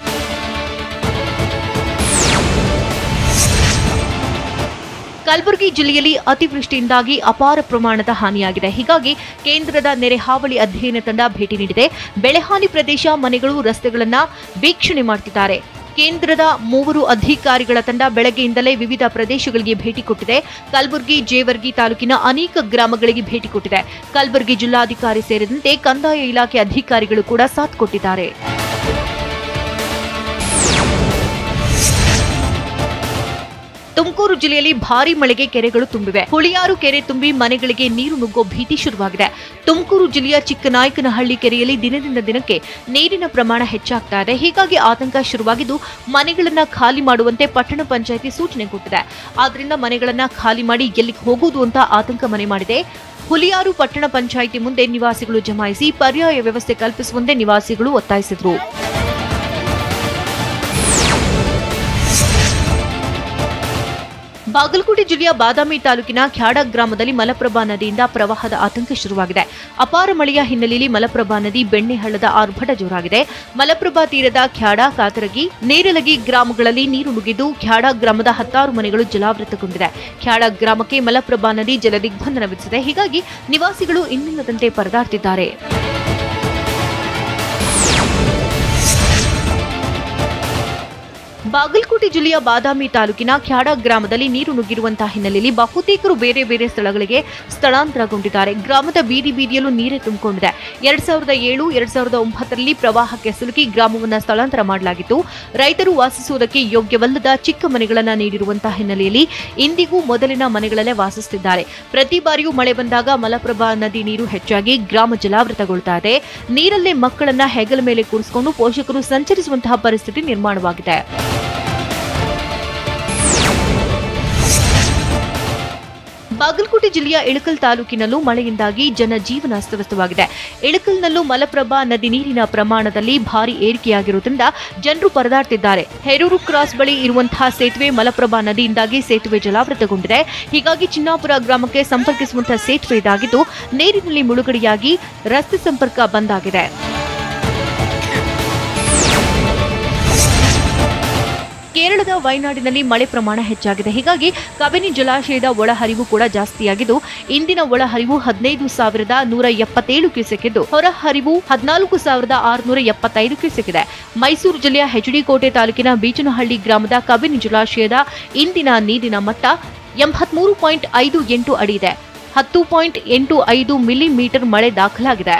ಕಲಬುರಗಿ ಜಿಲ್ಲೆಯಲ್ಲಿ ಅತಿವೃಷ್ಟಿಯಿಂದಾಗಿ ಅಪಾರ ಪ್ರಮಾಣದ ಹಾನಿಯಾಗಿದೆ. ಹೀಗಾಗಿ ಕೇಂದ್ರದ ನೆರೆ ಹಾವಳಿ ಅಧ್ಯಯನ ತಂಡ ಭೇಟಿ ನೀಡಿದೆ. ಬೆಳೆಹಾನಿ ಪ್ರದೇಶ, ಮನೆಗಳು, ರಸ್ತೆಗಳನ್ನು ವೀಕ್ಷಣೆ ಮಾಡುತ್ತಿದ್ದಾರೆ. ಕೇಂದ್ರದ 3 ಅಧಿಕಾರಿಗಳ ತಂಡ ಬೆಳಗ್ಗೆಯಿಂದಲೇ ವಿವಿಧ ಪ್ರದೇಶಗಳಿಗೆ ಭೇಟಿ ಕೊಟ್ಟಿದೆ. ಕಲಬುರಗಿ, ಜೇವರ್ಗಿ ತಾಲೂಕಿನ ಅನೇಕ ಗ್ರಾಮಗಳಿಗೆ ಭೇಟಿ ಕೊಟ್ಟಿದೆ. ಕಲಬುರಗಿ ಜಿಲ್ಲಾಧಿಕಾರಿ ಸೇರಿದಂತೆ ಕಂದಾಯ ಇಲಾಖೆ ಅಧಿಕಾರಿಗಳು ಕೂಡ ಸಾಥ್ ಕೊಟ್ಟಿದ್ದಾರೆ. ತುಮಕೂರು ಜಿಲ್ಲೆಯಲ್ಲಿ ಭಾರೀ ಮಳೆಗೆ ಕೆರೆಗಳು ತುಂಬಿವೆ. ಹುಳಿಯಾರು ಕೆರೆ ತುಂಬಿ ಮನೆಗಳಿಗೆ ನೀರು ನುಗ್ಗೋ ಭೀತಿ ಶುರುವಾಗಿದೆ. ತುಮಕೂರು ಜಿಲ್ಲೆಯ ಚಿಕ್ಕನಾಯಕನಹಳ್ಳಿ ಕೆರೆಯಲ್ಲಿ ದಿನದಿಂದ ದಿನಕ್ಕೆ ನೀರಿನ ಪ್ರಮಾಣ ಹೆಚ್ಚಾಗ್ತಾ ಇದೆ. ಹೀಗಾಗಿ ಆತಂಕ ಶುರುವಾಗಿದ್ದು ಮನೆಗಳನ್ನ ಖಾಲಿ ಮಾಡುವಂತೆ ಪಟ್ಟಣ ಪಂಚಾಯಿತಿ ಸೂಚನೆ ಕೊಟ್ಟಿದೆ. ಆದ್ರಿಂದ ಮನೆಗಳನ್ನ ಖಾಲಿ ಮಾಡಿ ಎಲ್ಲಿಗೆ ಹೋಗುವುದು ಅಂತ ಆತಂಕ ಮನೆ ಮಾಡಿದೆ. ಹುಳಿಯಾರು ಪಟ್ಟಣ ಪಂಚಾಯಿತಿ ಮುಂದೆ ನಿವಾಸಿಗಳು ಜಮಾಯಿಸಿ ಪರ್ಯಾಯ ವ್ಯವಸ್ಥೆ ಕಲ್ಪಿಸುವಂತೆ ನಿವಾಸಿಗಳು ಒತ್ತಾಯಿಸಿದರು. ಬಾಗಲಕೋಟೆ ಜಿಲ್ಲೆಯ ಬಾದಾಮಿ ತಾಲೂಕಿನ ಖ್ಯಾಡ ಗ್ರಾಮದಲ್ಲಿ ಮಲಪ್ರಭಾ ನದಿಯಿಂದ ಪ್ರವಾಹದ ಆತಂಕ ಶುರುವಾಗಿದೆ. ಅಪಾರ ಮಳೆಯ ಹಿನ್ನೆಲೆಯಲ್ಲಿ ಮಲಪ್ರಭಾ ನದಿ ಬೆಣ್ಣೆಹಳ್ಳದ ಆರ್ಭಟ ಜೋರಾಗಿದೆ. ಮಲಪ್ರಭಾ ತೀರದ ಖ್ಯಾಡ, ಕಾತರಗಿ, ನೇರಲಗಿ ಗ್ರಾಮಗಳಲ್ಲಿ ನೀರು ನುಗ್ಗಿದ್ದು ಖ್ಯಾಡ ಗ್ರಾಮದ 16 ಮನೆಗಳು ಜಲಾವೃತಗೊಂಡಿದೆ. ಖ್ಯಾಡ ಗ್ರಾಮಕ್ಕೆ ಮಲಪ್ರಭಾ ನದಿ ಜಲದಿಗ್ಬಂಧನ ವಿಧಿಸಿದೆ. ಹೀಗಾಗಿ ನಿವಾಸಿಗಳು ಇನ್ನಿಲ್ಲದಂತೆ ಪರದಾಡ್ತಿದ್ದಾರೆ. ಬಾಗಲಕೋಟೆ ಜಿಲ್ಲೆಯ ಬಾದಾಮಿ ತಾಲೂಕಿನ ಖ್ಯಾಡ ಗ್ರಾಮದಲ್ಲಿ ನೀರು ನುಗ್ಗಿರುವಂತಹ ಹಿನ್ನೆಲೆಯಲ್ಲಿ ಬಹುತೇಕರು ಬೇರೆ ಬೇರೆ ಸ್ಥಳಗಳಿಗೆ ಸ್ಥಳಾಂತರಗೊಂಡಿದ್ದಾರೆ. ಗ್ರಾಮದ ಬೀದಿ ಬೀದಿಯಲ್ಲೂ ನೀರೇ ತುಂಬಿಕೊಂಡಿದೆ. 2007, 2009ರಲ್ಲಿ ಪ್ರವಾಹಕ್ಕೆ ಸಿಲುಕಿ ಗ್ರಾಮವನ್ನು ಸ್ಥಳಾಂತರ ಮಾಡಲಾಗಿತ್ತು. ರೈತರು ವಾಸಿಸುವುದಕ್ಕೆ ಯೋಗ್ಯವಲ್ಲದ ಚಿಕ್ಕ ಮನೆಗಳನ್ನು ನೀಡಿರುವಂತಹ ಹಿನ್ನೆಲೆಯಲ್ಲಿ ಇಂದಿಗೂ ಮೊದಲಿನ ಮನೆಗಳಲ್ಲೇ ವಾಸಿಸುತ್ತಿದ್ದಾರೆ. ಪ್ರತಿ ಬಾರಿಯೂ ಮಳೆ ಬಂದಾಗ ಮಲಪ್ರಭಾ ನದಿ ನೀರು ಹೆಚ್ಚಾಗಿ ಗ್ರಾಮ ಜಲಾವೃತಗೊಳ್ತಾ ಇದೆ. ನೀರಲ್ಲೇ ಮಕ್ಕಳನ್ನ ಹೆಗಲ ಮೇಲೆ ಕೂರಿಸಿಕೊಂಡು ಪೋಷಕರು ಸಂಚರಿಸುವಂತಹ ಪರಿಸ್ಥಿತಿ ನಿರ್ಮಾಣವಾಗಿದೆ. ಬಾಗಲಕೋಟೆ ಜಿಲ್ಲೆಯ ಇಳಕಲ್ ತಾಲೂಕಿನಲ್ಲೂ ಮಳೆಯಿಂದಾಗಿ ಜನಜೀವನ ಅಸ್ತವ್ಯಸ್ತವಾಗಿದೆ. ಇಳಕಲ್ನಲ್ಲೂ ಮಲಪ್ರಭಾ ನದಿ ನೀರಿನ ಪ್ರಮಾಣದಲ್ಲಿ ಭಾರಿ ಏರಿಕೆಯಾಗಿರುವುದರಿಂದ ಜನರು ಪರದಾಡ್ತಿದ್ದಾರೆ. ಹೇರೂರು ಕ್ರಾಸ್ ಬಳಿ ಇರುವಂತಹ ಸೇತುವೆ ಮಲಪ್ರಭಾ ನದಿಯಿಂದಾಗಿ ಸೇತುವೆ ಜಲಾವೃತಗೊಂಡಿದೆ. ಹೀಗಾಗಿ ಚಿನ್ನಾಪುರ ಗ್ರಾಮಕ್ಕೆ ಸಂಪರ್ಕಿಸುವಂತಹ ಸೇತುವೆ ಇದಾಗಿದ್ದು ನೀರಿನಲ್ಲಿ ಮುಳುಗಡೆಯಾಗಿ ರಸ್ತೆ ಸಂಪರ್ಕ ಬಂದ್ ಆಗಿದೆ. ಕೇರಳದ ವಯನಾಡಿನಲ್ಲಿ ಮಳೆ ಪ್ರಮಾಣ ಹೆಚ್ಚಾಗಿದೆ. ಹೀಗಾಗಿ ಕಬಿನಿ ಜಲಾಶಯದ ಒಳಹರಿವು ಕೂಡ ಜಾಸ್ತಿಯಾಗಿದ್ದು ಇಂದಿನ ಒಳಹರಿವು 15,177 ಕ್ಯೂಸೆಕ್ ಇದ್ದು ಹೊರಹರಿವು 14,675 ಕ್ಯೂಸೆಕ್ ಇದೆ. ಮೈಸೂರು ಜಿಲ್ಲೆಯ ಹೆಚ್ಡಿಕೋಟೆ ತಾಲೂಕಿನ ಬೀಚನಹಳ್ಳಿ ಗ್ರಾಮದ ಕಬಿನಿ ಜಲಾಶಯದ ಇಂದಿನ ನೀರಿನ ಮಟ್ಟ 83.58 ಅಡಿ ಇದೆ. 10.85 ಮಿಲಿಮೀಟರ್ ಮಳೆ ದಾಖಲಾಗಿದೆ.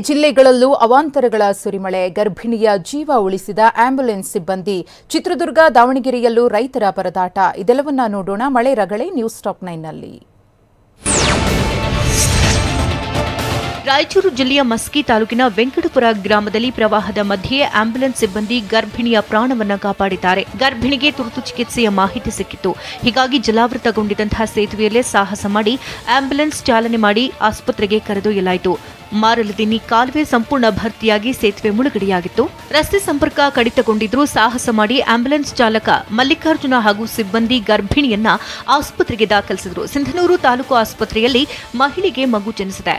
ಜಿಲ್ಲೆಗಳಲ್ಲೂ ಅವಾಂತರಗಳ ಸುರಿಮಳೆ. ಗರ್ಭಿಣಿಯ ಜೀವ ಉಳಿಸಿದ ಆಂಬ್ಯುಲೆನ್ಸ್ ಸಿಬ್ಬಂದಿ. ಚಿತ್ರದುರ್ಗ, ದಾವಣಗೆರೆಯಲ್ಲೂ ರೈತರ ಪರದಾಟ. ಇದೆಲ್ಲವನ್ನ ನೋಡೋಣ ಮಳೆ ರಗಳೆ ನ್ಯೂಸ್ ಟಾಪ್ 9ನಲ್ಲಿ. ರಾಯಚೂರು ಜಿಲ್ಲೆಯ ಮಸ್ಕಿ ತಾಲೂಕಿನ ವೆಂಕಟಪುರ ಗ್ರಾಮದಲ್ಲಿ ಪ್ರವಾಹದ ಮಧ್ಯೆ ಆಂಬ್ಯುಲೆನ್ಸ್ ಸಿಬ್ಬಂದಿ ಗರ್ಭಿಣಿಯ ಪ್ರಾಣವನ್ನ ಕಾಪಾಡಿದ್ದಾರೆ. ಗರ್ಭಿಣಿಗೆ ತುರ್ತು ಚಿಕಿತ್ಸೆಯ ಮಾಹಿತಿ ಸಿಕ್ಕಿತ್ತು. ಹೀಗಾಗಿ ಜಲಾವೃತಗೊಂಡಿದ್ದಂತಹ ಸೇತುವೆಯಲ್ಲೇ ಸಾಹಸ ಮಾಡಿ ಆಂಬ್ಯುಲೆನ್ಸ್ ಚಾಲನೆ ಮಾಡಿ ಆಸ್ಪತ್ರೆಗೆ ಕರೆದೊಯ್ಯಲಾಯಿತು. ಮಾರಲದಿನ್ನಿ ಕಾಲುವೆ ಸಂಪೂರ್ಣ ಭರ್ತಿಯಾಗಿ ಸೇತುವೆ ಮುಳುಗಡೆಯಾಗಿತ್ತು. ರಸ್ತೆ ಸಂಪರ್ಕ ಕಡಿತಗೊಂಡಿದ್ರೂ ಸಾಹಸ ಮಾಡಿ ಆಂಬ್ಯುಲೆನ್ಸ್ ಚಾಲಕ ಮಲ್ಲಿಕಾರ್ಜುನ ಹಾಗೂ ಸಿಬ್ಬಂದಿ ಗರ್ಭಿಣಿಯನ್ನ ಆಸ್ಪತ್ರೆಗೆ ದಾಖಲಿಸಿದರು. ಸಿಂಧನೂರು ತಾಲೂಕು ಆಸ್ಪತ್ರೆಯಲ್ಲಿ ಮಹಿಳೆಗೆ ಮಗು ಜನಿಸಿದೆ.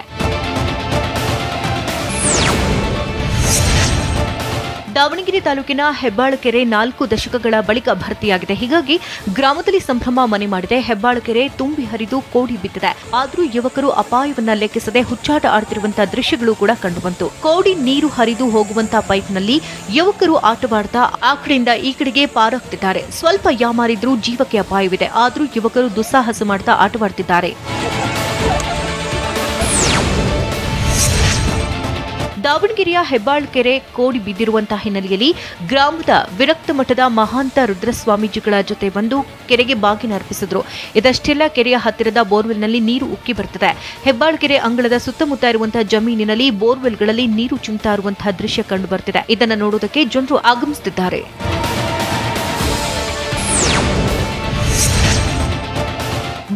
ದಾವಣಗೆರೆ ತಾಲೂಕಿನ ಹೆಬ್ಬಾಳಕೆರೆ 4 ದಶಕಗಳ ಬಳಿಕ ಭರ್ತಿಯಾಗಿದೆ. ಹೀಗಾಗಿ ಗ್ರಾಮದಲ್ಲಿ ಸಂಭ್ರಮ ಮನೆ ಮಾಡಿದೆ. ಹೆಬ್ಬಾಳಕೆರೆ ತುಂಬಿ ಹರಿದು ಕೋಡಿ ಬಿದ್ದಿದೆ. ಆದರೂ ಯುವಕರು ಅಪಾಯವನ್ನ ಲೆಕ್ಕಿಸದೆ ಹುಚ್ಚಾಟ ಆಡುತ್ತಿರುವಂತಹ ದೃಶ್ಯಗಳು ಕೂಡ ಕಂಡುಬಂತು. ಕೋಡಿ ನೀರು ಹರಿದು ಹೋಗುವಂತಹ ಪೈಪ್ನಲ್ಲಿ ಯುವಕರು ಆಟವಾಡ್ತಾ ಆ ಕಡೆಯಿಂದ ಈ ಕಡೆಗೆ ಪಾರಾಗ್ತಿದ್ದಾರೆ. ಸ್ವಲ್ಪ ಯಾಮಾರಿದ್ರೂ ಜೀವಕ್ಕೆ ಅಪಾಯವಿದೆ. ಆದರೂ ಯುವಕರು ದುಸ್ಸಾಹಸ ಮಾಡ್ತಾ ಆಟವಾಡ್ತಿದ್ದಾರೆ. ದಾವಣಗೆರೆಯ ಹೆಬ್ಬಾಳಕೆರೆ ಕೋಡಿ ಬಿದ್ದಿರುವಂತಹ ಹಿನ್ನೆಲೆಯಲ್ಲಿ ಗ್ರಾಮದ ವಿರಕ್ತ ಮಠದ ಮಹಾಂತ ರುದ್ರಸ್ವಾಮೀಜಿಗಳ ಜೊತೆ ಬಂದು ಕೆರೆಗೆ ಬಾಗಿನ ಅರ್ಪಿಸಿದ್ರು. ಇದಷ್ಟೆಲ್ಲ ಕೆರೆಯ ಹತ್ತಿರದ ಬೋರ್ವೆಲ್ನಲ್ಲಿ ನೀರು ಉಕ್ಕಿ ಬರುತ್ತದೆ. ಹೆಬ್ಬಾಳಕೆರೆ ಅಂಗಳದ ಸುತ್ತಮುತ್ತ ಇರುವಂತಹ ಜಮೀನಿನಲ್ಲಿ ಬೋರ್ವೆಲ್ಗಳಲ್ಲಿ ನೀರು ಚಿಮ್ತಾ ಇರುವಂತಹ ದೃಶ್ಯ ಕಂಡು ಬರ್ತಿದೆ. ಇದನ್ನು ನೋಡುವುದಕ್ಕೆ ಜನರು ಆಗಮಿಸುತ್ತಿದ್ದಾರೆ.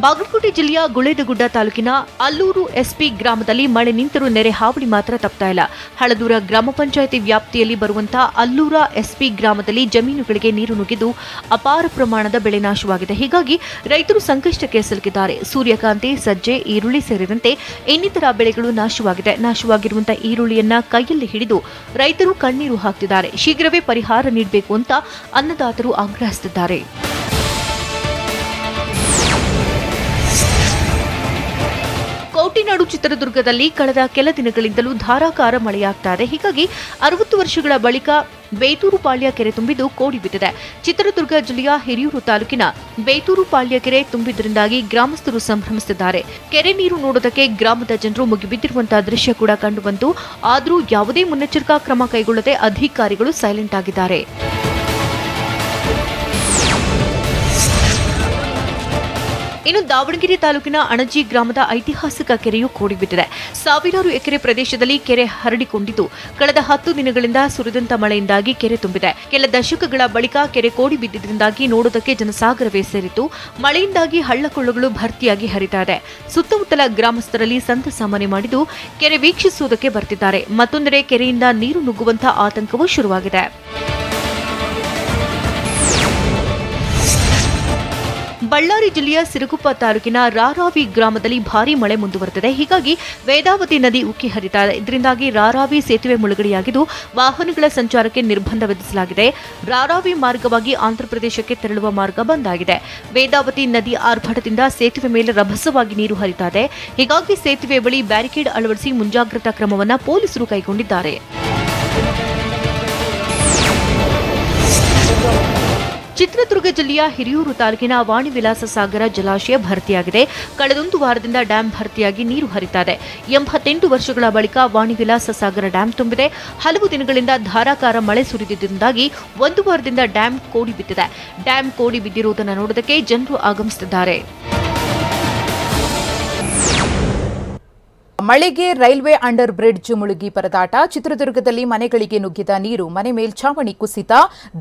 ಬಾಗಲಕೋಟೆ ಜಿಲ್ಲೆಯ ಗುಳೇದಗುಡ್ಡ ತಾಲೂಕಿನ ಅಲ್ಲೂರು ಎಸ್ಪಿ ಗ್ರಾಮದಲ್ಲಿ ಮಳೆ ನಿಂತರೂ ನೆರೆ ಹಾವಳಿ ಮಾತ್ರ ತಪ್ತಾ ಇಲ್ಲ. ಹಳದೂರ ಗ್ರಾಮ ಪಂಚಾಯಿತಿ ವ್ಯಾಪ್ತಿಯಲ್ಲಿ ಬರುವಂತಹ ಅಲ್ಲೂರ ಎಸ್ಪಿ ಗ್ರಾಮದಲ್ಲಿ ಜಮೀನುಗಳಿಗೆ ನೀರು ನುಗ್ಗಿದ್ದು ಅಪಾರ ಪ್ರಮಾಣದ ಬೆಳೆ ನಾಶವಾಗಿದೆ. ಹೀಗಾಗಿ ರೈತರು ಸಂಕಷ್ಟಕ್ಕೆ ಸಿಲುಕಿದ್ದಾರೆ. ಸೂರ್ಯಕಾಂತಿ, ಸಜ್ಜೆ, ಈರುಳ್ಳಿ ಸೇರಿದಂತೆ ಇನ್ನಿತರ ಬೆಳೆಗಳು ನಾಶವಾಗಿದೆ. ನಾಶವಾಗಿರುವಂತಹ ಈರುಳ್ಳಿಯನ್ನ ಕೈಯಲ್ಲಿ ಹಿಡಿದು ರೈತರು ಕಣ್ಣೀರು ಹಾಕ್ತಿದ್ದಾರೆ. ಶೀಘ್ರವೇ ಪರಿಹಾರ ನೀಡಬೇಕು ಅಂತ ಅನ್ನದಾತರು ಆಗ್ರಹಿಸುತ್ತಿದ್ದಾರೆ. ಕೋಟಿನಾಡು ಚಿತ್ರದುರ್ಗದಲ್ಲಿ ಕಳೆದ ಕೆಲ ದಿನಗಳಿಂದಲೂ ಧಾರಾಕಾರ ಮಳೆಯಾಗ್ತಾ ಇದೆ. ಹೀಗಾಗಿ 60 ವರ್ಷಗಳ ಬಳಿಕ ಬೇತೂರು ಪಾಳ್ಯ ಕೆರೆ ತುಂಬಿದ್ದು ಕೋಡಿ ಬಿದ್ದಿದೆ. ಚಿತ್ರದುರ್ಗ ಜಿಲ್ಲೆಯ ಹಿರಿಯೂರು ತಾಲೂಕಿನ ಬೇತೂರು ಪಾಳ್ಯ ಕೆರೆ ತುಂಬಿದ್ದರಿಂದಾಗಿ ಗ್ರಾಮಸ್ಥರು ಸಂಭ್ರಮಿಸಿದ್ದಾರೆ. ಕೆರೆ ನೀರು ನೋಡೋದಕ್ಕೆ ಗ್ರಾಮದ ಜನರು ಮುಗಿಬಿದ್ದಿರುವಂತಹ ದೃಶ್ಯ ಕೂಡ ಕಂಡುಬಂತು. ಆದರೂ ಯಾವುದೇ ಮುನ್ನೆಚ್ಚರಿಕಾ ಕ್ರಮ ಕೈಗೊಳ್ಳದೆ ಅಧಿಕಾರಿಗಳು ಸೈಲೆಂಟ್ ಆಗಿದ್ದಾರೆ. ಇನ್ನು ದಾವಣಗೆರೆ ತಾಲೂಕಿನ ಅಣಜಿ ಗ್ರಾಮದ ಐತಿಹಾಸಿಕ ಕೆರೆಯು ಕೋಡಿ ಬಿದ್ದಿದೆ. ಸಾವಿರಾರು ಎಕರೆ ಪ್ರದೇಶದಲ್ಲಿ ಕೆರೆ ಹರಡಿಕೊಂಡಿದ್ದು ಕಳೆದ 10 ದಿನಗಳಿಂದ ಸುರಿದಂತ ಮಳೆಯಿಂದಾಗಿ ಕೆರೆ ತುಂಬಿದೆ. ಕೆಲ ದಶಕಗಳ ಬಳಿಕ ಕೆರೆ ಕೋಡಿ ಬಿದ್ದಿದ್ದರಿಂದಾಗಿ ನೋಡೋದಕ್ಕೆ ಜನಸಾಗರವೇ ಸೇರಿತ್ತು. ಮಳೆಯಿಂದಾಗಿ ಹಳ್ಳಕೊಳ್ಳಗಳು ಭರ್ತಿಯಾಗಿ ಹರಿತಾ ಇದೆ. ಸುತ್ತಮುತ್ತಲ ಗ್ರಾಮಸ್ಥರಲ್ಲಿ ಸಂತಸ ಮನೆ ಮಾಡಿದ್ದು ಕೆರೆ ವೀಕ್ಷಿಸುವುದಕ್ಕೆ ಬರ್ತಿದ್ದಾರೆ. ಮತ್ತೊಂದೆಡೆ ಕೆರೆಯಿಂದ ನೀರು ನುಗ್ಗುವಂತಹ ಆತಂಕವೂ ಶುರುವಾಗಿದೆ. ಬಳ್ಳಾರಿ ಜಿಲ್ಲೆಯ ಸಿರುಗುಪ್ಪ ತಾಲೂಕಿನ ರಾರಾವಿ ಗ್ರಾಮದಲ್ಲಿ ಭಾರೀ ಮಳೆ ಮುಂದುವರೆದಿದೆ. ಹೀಗಾಗಿ ವೇದಾವತಿ ನದಿ ಉಕ್ಕಿ ಹರಿತಾ ಇದೆ. ಇದರಿಂದಾಗಿ ರಾರಾವಿ ಸೇತುವೆ ಮುಳುಗಡೆಯಾಗಿದ್ದು ವಾಹನಗಳ ಸಂಚಾರಕ್ಕೆ ನಿರ್ಬಂಧ ವಿಧಿಸಲಾಗಿದೆ. ರಾರಾವಿ ಮಾರ್ಗವಾಗಿ ಆಂಧ್ರಪ್ರದೇಶಕ್ಕೆ ತೆರಳುವ ಮಾರ್ಗ ಬಂದ್ ಆಗಿದೆ. ವೇದಾವತಿ ನದಿ ಆರ್ಭಟದಿಂದ ಸೇತುವೆ ಮೇಲೆ ರಭಸವಾಗಿ ನೀರು ಹರಿತಾ ಇದೆ. ಹೀಗಾಗಿ ಸೇತುವೆ ಬಳಿ ಬ್ಯಾರಿಕೇಡ್ ಅಳವಡಿಸಿ ಮುಂಜಾಗ್ರತಾ ಕ್ರಮವನ್ನು ಪೊಲೀಸರು ಕೈಗೊಂಡಿದ್ದಾರೆ. ಚಿತ್ರದುರ್ಗ ಜಿಲ್ಲೆಯ ಹಿರಿಯೂರು ತಾಲೂಕಿನ ವಾಣಿವಿಲಾಸ ಸಾಗರ ಜಲಾಶಯ ಭರ್ತಿಯಾಗಿದೆ. ಕಳೆದೊಂದು ವಾರದಿಂದ ಡ್ಯಾಂ ಭರ್ತಿಯಾಗಿ ನೀರು ಹರಿತಾ ಇದೆ. 88 ವರ್ಷಗಳ ಬಳಿಕ ವಾಣಿವಿಲಾಸ ಸಾಗರ ಡ್ಯಾಂ ತುಂಬಿದೆ. ಹಲವು ದಿನಗಳಿಂದ ಧಾರಾಕಾರ ಮಳೆ ಸುರಿದಿದ್ದರಿಂದಾಗಿ 1 ವಾರದಿಂದ ಡ್ಯಾಂ ಕೋಡಿ ಬಿದ್ದಿದೆ. ಡ್ಯಾಂ ಕೋಡಿ ಬಿದ್ದಿರುವುದನ್ನು ನೋಡೋದಕ್ಕೆ ಜನರು ಆಗಮಿಸುತ್ತಿದ್ದಾರೆ. ಮಳೆಗೆ ರೈಲ್ವೆ ಅಂಡರ್ ಬ್ರಿಡ್ಜ್ ಮುಳುಗಿ ಪರದಾಟ. ಚಿತ್ರದುರ್ಗದಲ್ಲಿ ಮನೆಗಳಿಗೆ ನುಗ್ಗಿದ ನೀರು, ಮನೆ ಮೇಲ್ಛಾವಣಿ ಕುಸಿತ,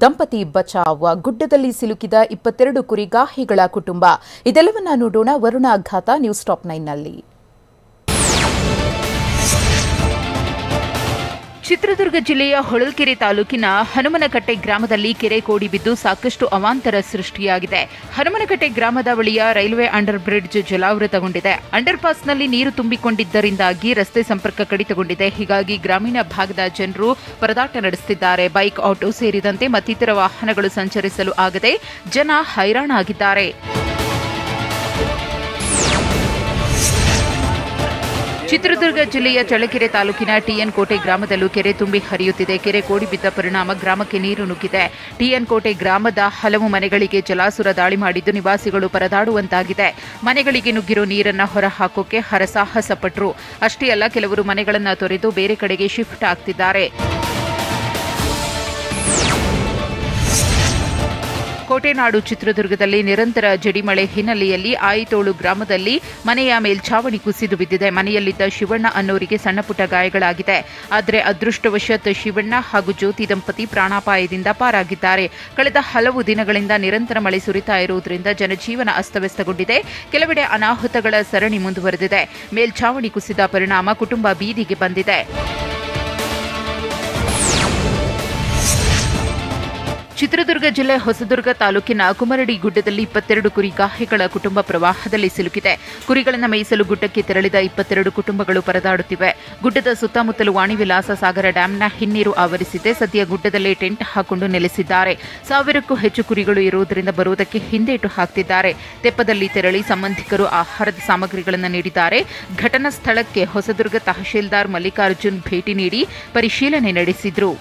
ದಂಪತಿ ಬಚಾವ್. ಗುಡ್ಡದಲ್ಲಿ ಸಿಲುಕಿದ 22 ಕುರಿಗಾಹಿಗಳ ಕುಟುಂಬ. ಇದೆಲ್ಲವನ್ನ ನೋಡೋಣ ವರುಣ ಆಘಾತ ನ್ಯೂಸ್ ಟಾಪ್ 9ನಲ್ಲಿ. ಚಿತ್ರದುರ್ಗ ಜಿಲ್ಲೆಯ ಹೊಳಲ್ಕೆರೆ ತಾಲೂಕಿನ ಹನುಮನಕಟ್ಟೆ ಗ್ರಾಮದಲ್ಲಿ ಕೆರೆ ಕೋಡಿ ಬಿದ್ದು ಸಾಕಷ್ಟು ಅವಾಂತರ ಸೃಷ್ಟಿಯಾಗಿದೆ. ಹನುಮನಕಟ್ಟೆ ಗ್ರಾಮದ ಬಳಿಯ ರೈಲ್ವೆ ಅಂಡರ್ ಬ್ರಿಡ್ಜ್ ಜಲಾವೃತಗೊಂಡಿದೆ. ಅಂಡರ್ ಪಾಸ್ನಲ್ಲಿ ನೀರು ತುಂಬಿಕೊಂಡಿದ್ದರಿಂದಾಗಿ ರಸ್ತೆ ಸಂಪರ್ಕ ಕಡಿತಗೊಂಡಿದೆ. ಹೀಗಾಗಿ ಗ್ರಾಮೀಣ ಭಾಗದ ಜನರು ಪರದಾಟ ನಡೆಸುತ್ತಿದ್ದಾರೆ. ಬೈಕ್, ಆಟೋ ಸೇರಿದಂತೆ ಮತ್ತಿತರ ವಾಹನಗಳು ಸಂಚರಿಸಲು ಆಗದೆ ಜನ ಹೈರಾಣಾಗಿದ್ದಾರೆ. ಚಿತ್ರದುರ್ಗ ಜಿಲ್ಲೆಯ ಚಳ್ಳಕೆರೆ ತಾಲೂಕಿನ ಟಿಎನ್ ಕೋಟೆ ಗ್ರಾಮದಲ್ಲೂ ಕೆರೆ ತುಂಬಿ ಹರಿಯುತ್ತಿದೆ. ಕೆರೆ ಕೋಡಿ ಬಿದ್ದ ಪರಿಣಾಮ ಗ್ರಾಮಕ್ಕೆ ನೀರು ನುಗ್ಗಿದೆ. ಟಿಎನ್ ಕೋಟೆ ಗ್ರಾಮದ ಹಲವು ಮನೆಗಳಿಗೆ ಜಲಾಸುರ ದಾಳಿ ಮಾಡಿದ್ದು ನಿವಾಸಿಗಳು ಪರದಾಡುವಂತಾಗಿದೆ. ಮನೆಗಳಿಗೆ ನುಗ್ಗಿರೋ ನೀರನ್ನ ಹೊರ ಹಾಕೋಕೆ ಹರಸಾಹಸ ಪಟ್ಟರು. ಅಷ್ಟೇ ಅಲ್ಲ, ಕೆಲವರು ಮನೆಗಳನ್ನು ತೊರೆದು ಬೇರೆ ಕಡೆಗೆ ಶಿಫ್ಟ್ ಆಗ್ತಿದ್ದಾರೆ. ಕೋಟೆನಾಡು ಚಿತ್ರದುರ್ಗದಲ್ಲಿ ನಿರಂತರ ಜಡಿಮಳೆ ಹಿನ್ನೆಲೆಯಲ್ಲಿ ಆಯಿತೋಳು ಗ್ರಾಮದಲ್ಲಿ ಮನೆಯ ಮೇಲ್ಛಾವಣಿ ಕುಸಿದು ಬಿದ್ದಿದೆ. ಮನೆಯಲ್ಲಿದ್ದ ಶಿವಣ್ಣ ಅನ್ನೋರಿಗೆ ಸಣ್ಣಪುಟ್ಟ ಗಾಯಗಳಾಗಿದೆ. ಆದರೆ ಅದೃಷ್ಟವಶಾತ್ ಶಿವಣ್ಣ ಹಾಗೂ ಜ್ಯೋತಿ ದಂಪತಿ ಪ್ರಾಣಾಪಾಯದಿಂದ ಪಾರಾಗಿದ್ದಾರೆ. ಕಳೆದ ಹಲವು ದಿನಗಳಿಂದ ನಿರಂತರ ಮಳೆ ಸುರಿತಾ ಇರುವುದರಿಂದ ಜನಜೀವನ ಅಸ್ತವ್ಯಸ್ತಗೊಂಡಿದೆ. ಕೆಲವೆಡೆ ಅನಾಹುತಗಳ ಸರಣಿ ಮುಂದುವರೆದಿದೆ. ಮೇಲ್ಛಾವಣಿ ಕುಸಿದ ಪರಿಣಾಮ ಕುಟುಂಬ ಬೀದಿಗೆ ಬಂದಿದೆ. ಚಿತ್ರದುರ್ಗ ಜಿಲ್ಲೆ ಹೊಸದುರ್ಗ ತಾಲೂಕಿನ ಕುಮರಡಿ ಗುಡ್ಡದಲ್ಲಿ 22 ಕುರಿಗಾಹಿಗಳ ಕುಟುಂಬ ಪ್ರವಾಹದಲ್ಲಿ ಸಿಲುಕಿದೆ. ಕುರಿಗಳನ್ನು ಮೇಯಿಸಲು ಗುಡ್ಡಕ್ಕೆ ತೆರಳಿದ 22 ಕುಟುಂಬಗಳು ಪರದಾಡುತ್ತಿವೆ. ಗುಡ್ಡದ ಸುತ್ತಮುತ್ತಲು ವಾಣಿವಿಲಾಸ ಸಾಗರ ಡ್ಯಾಂನ ಹಿನ್ನೀರು ಆವರಿಸಿದೆ. ಸದ್ಯ ಗುಡ್ಡದಲ್ಲೇ ಟೆಂಟ್ ಹಾಕೊಂಡು ನೆಲೆಸಿದ್ದಾರೆ. 1000ಕ್ಕೂ ಹೆಚ್ಚು ಕುರಿಗಳು ಇರುವುದರಿಂದ ಬರುವುದಕ್ಕೆ ಹಿಂದೇಟು ಹಾಕ್ತಿದ್ದಾರೆ. ತೆಪ್ಪದಲ್ಲಿ ತೆರಳಿ ಸಂಬಂಧಿಕರು ಆಹಾರದ ಸಾಮಗ್ರಿಗಳನ್ನು ನೀಡಿದ್ದಾರೆ. ಘಟನಾ ಸ್ಥಳಕ್ಕೆ ಹೊಸದುರ್ಗ ತಹಶೀಲ್ದಾರ್ ಮಲ್ಲಿಕಾರ್ಜುನ್ ಭೇಟಿ ನೀಡಿ ಪರಿಶೀಲನೆ ನಡೆಸಿದರು.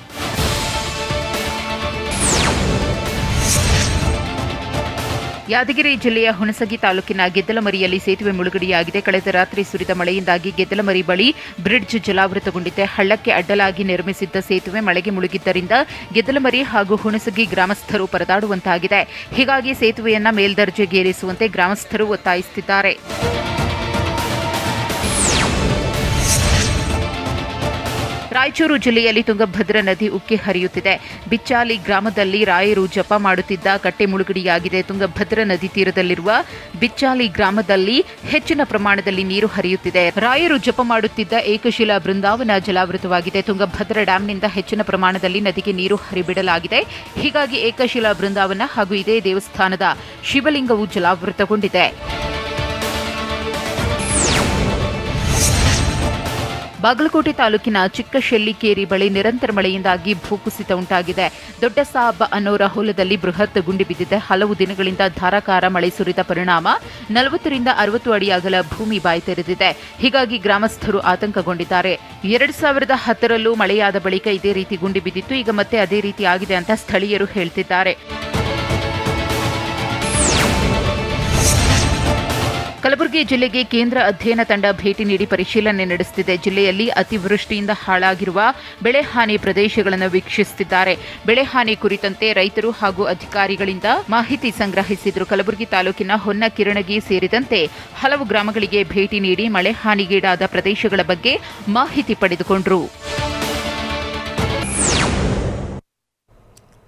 ಯಾದಗಿರಿ ಜಿಲ್ಲೆಯ ಹುಣಸಗಿ ತಾಲೂಕಿನ ಗೆದ್ದಲಮರಿಯಲ್ಲಿ ಸೇತುವೆ ಮುಳುಗಡೆಯಾಗಿದೆ. ಕಳೆದ ರಾತ್ರಿ ಸುರಿದ ಮಳೆಯಿಂದಾಗಿ ಗೆದ್ದಲಮರಿ ಬಳಿ ಬ್ರಿಡ್ಜ್ ಜಲಾವೃತಗೊಂಡಿದೆ. ಹಳ್ಳಕ್ಕೆ ಅಡ್ಡಲಾಗಿ ನಿರ್ಮಿಸಿದ್ದ ಸೇತುವೆ ಮಳೆಗೆ ಮುಳುಗಿದ್ದರಿಂದ ಗೆದ್ದಲಮರಿ ಹಾಗೂ ಹುಣಸಗಿ ಗ್ರಾಮಸ್ಥರು ಪರದಾಡುವಂತಾಗಿದೆ. ಹೀಗಾಗಿ ಸೇತುವೆಯನ್ನ ಮೇಲ್ದರ್ಜೆಗೇರಿಸುವಂತೆ ಗ್ರಾಮಸ್ಥರು ಒತ್ತಾಯಿಸುತ್ತಿದ್ದಾರೆ. ರಾಯಚೂರು ಜಿಲ್ಲೆಯಲ್ಲಿ ತುಂಗಭದ್ರಾ ನದಿ ಉಕ್ಕಿ ಹರಿಯುತ್ತಿದೆ. ಬಿಚ್ಚಾಲಿ ಗ್ರಾಮದಲ್ಲಿ ರಾಯರು ಜಪ ಮಾಡುತ್ತಿದ್ದ ಕಟ್ಟೆ ಮುಳುಗಡೆಯಾಗಿದೆ. ತುಂಗಭದ್ರಾ ನದಿ ತೀರದಲ್ಲಿರುವ ಬಿಚ್ಚಾಲಿ ಗ್ರಾಮದಲ್ಲಿ ಹೆಚ್ಚಿನ ಪ್ರಮಾಣದಲ್ಲಿ ನೀರು ಹರಿಯುತ್ತಿದೆ. ರಾಯರು ಜಪ ಮಾಡುತ್ತಿದ್ದ ಏಕಶಿಲಾ ಬೃಂದಾವನ ಜಲಾವೃತವಾಗಿದೆ. ತುಂಗಭದ್ರಾ ಡ್ಯಾಂನಿಂದ ಹೆಚ್ಚಿನ ಪ್ರಮಾಣದಲ್ಲಿ ನದಿಗೆ ನೀರು ಹರಿಬಿಡಲಾಗಿದೆ. ಹೀಗಾಗಿ ಏಕಶಿಲಾ ಬೃಂದಾವನ ಹಾಗೂ ಇದೇ ದೇವಸ್ಥಾನದ ಶಿವಲಿಂಗವು ಜಲಾವೃತಗೊಂಡಿದೆ. ಬಾಗಲಕೋಟೆ ತಾಲೂಕಿನ ಚಿಕ್ಕಶೆಲ್ಲಿಕೇರಿ ಬಳಿ ನಿರಂತರ ಮಳೆಯಿಂದಾಗಿ ಭೂಕುಸಿತ ಉಂಟಾಗಿದೆ. ದೊಡ್ಡ ಸಾಬ್ ಅನ್ನೋರ ಹೊಲದಲ್ಲಿ ಬೃಹತ್ ಗುಂಡಿ ಬಿದ್ದಿದೆ. ಹಲವು ದಿನಗಳಿಂದ ಧಾರಾಕಾರ ಮಳೆ ಸುರಿದ ಪರಿಣಾಮ 40 ರಿಂದ 60 ಅಡಿ ಅಗಲ ಭೂಮಿ ಬಾಯಿ ತೆರೆದಿದೆ. ಹೀಗಾಗಿ ಗ್ರಾಮಸ್ಥರು ಆತಂಕಗೊಂಡಿದ್ದಾರೆ. 2010ರಲ್ಲೂ ಮಳೆಯಾದ ಬಳಿಕ ಇದೇ ರೀತಿ ಗುಂಡಿ ಬಿದ್ದಿತ್ತು. ಈಗ ಮತ್ತೆ ಅದೇ ರೀತಿ ಆಗಿದೆ ಅಂತ ಸ್ಥಳೀಯರು ಹೇಳ್ತಿದ್ದಾರೆ. ಕಲಬುರಗಿ ಜಿಲ್ಲೆಗೆ ಕೇಂದ್ರ ಅಧ್ಯಯನ ತಂಡ ಭೇಟಿ ನೀಡಿ ಪರಿಶೀಲನೆ ನಡೆಸುತ್ತಿದೆ. ಜಿಲ್ಲೆಯಲ್ಲಿ ಅತಿವೃಷ್ಟಿಯಿಂದ ಹಾಳಾಗಿರುವ ಬೆಳೆ ಹಾನಿ ಪ್ರದೇಶಗಳನ್ನು ವೀಕ್ಷಿಸುತ್ತಿದ್ದಾರೆ. ಬೆಳೆ ಹಾನಿ ಕುರಿತಂತೆ ರೈತರು ಹಾಗೂ ಅಧಿಕಾರಿಗಳಿಂದ ಮಾಹಿತಿ ಸಂಗ್ರಹಿಸಿದರು. ಕಲಬುರಗಿ ತಾಲೂಕಿನ ಹೊನ್ನಕಿರಣಗಿ ಸೇರಿದಂತೆ ಹಲವು ಗ್ರಾಮಗಳಿಗೆ ಭೇಟಿ ನೀಡಿ ಮಳೆ ಹಾನಿಗೀಡಾದ ಪ್ರದೇಶಗಳ ಬಗ್ಗೆ ಮಾಹಿತಿ ಪಡೆದುಕೊಂಡರು.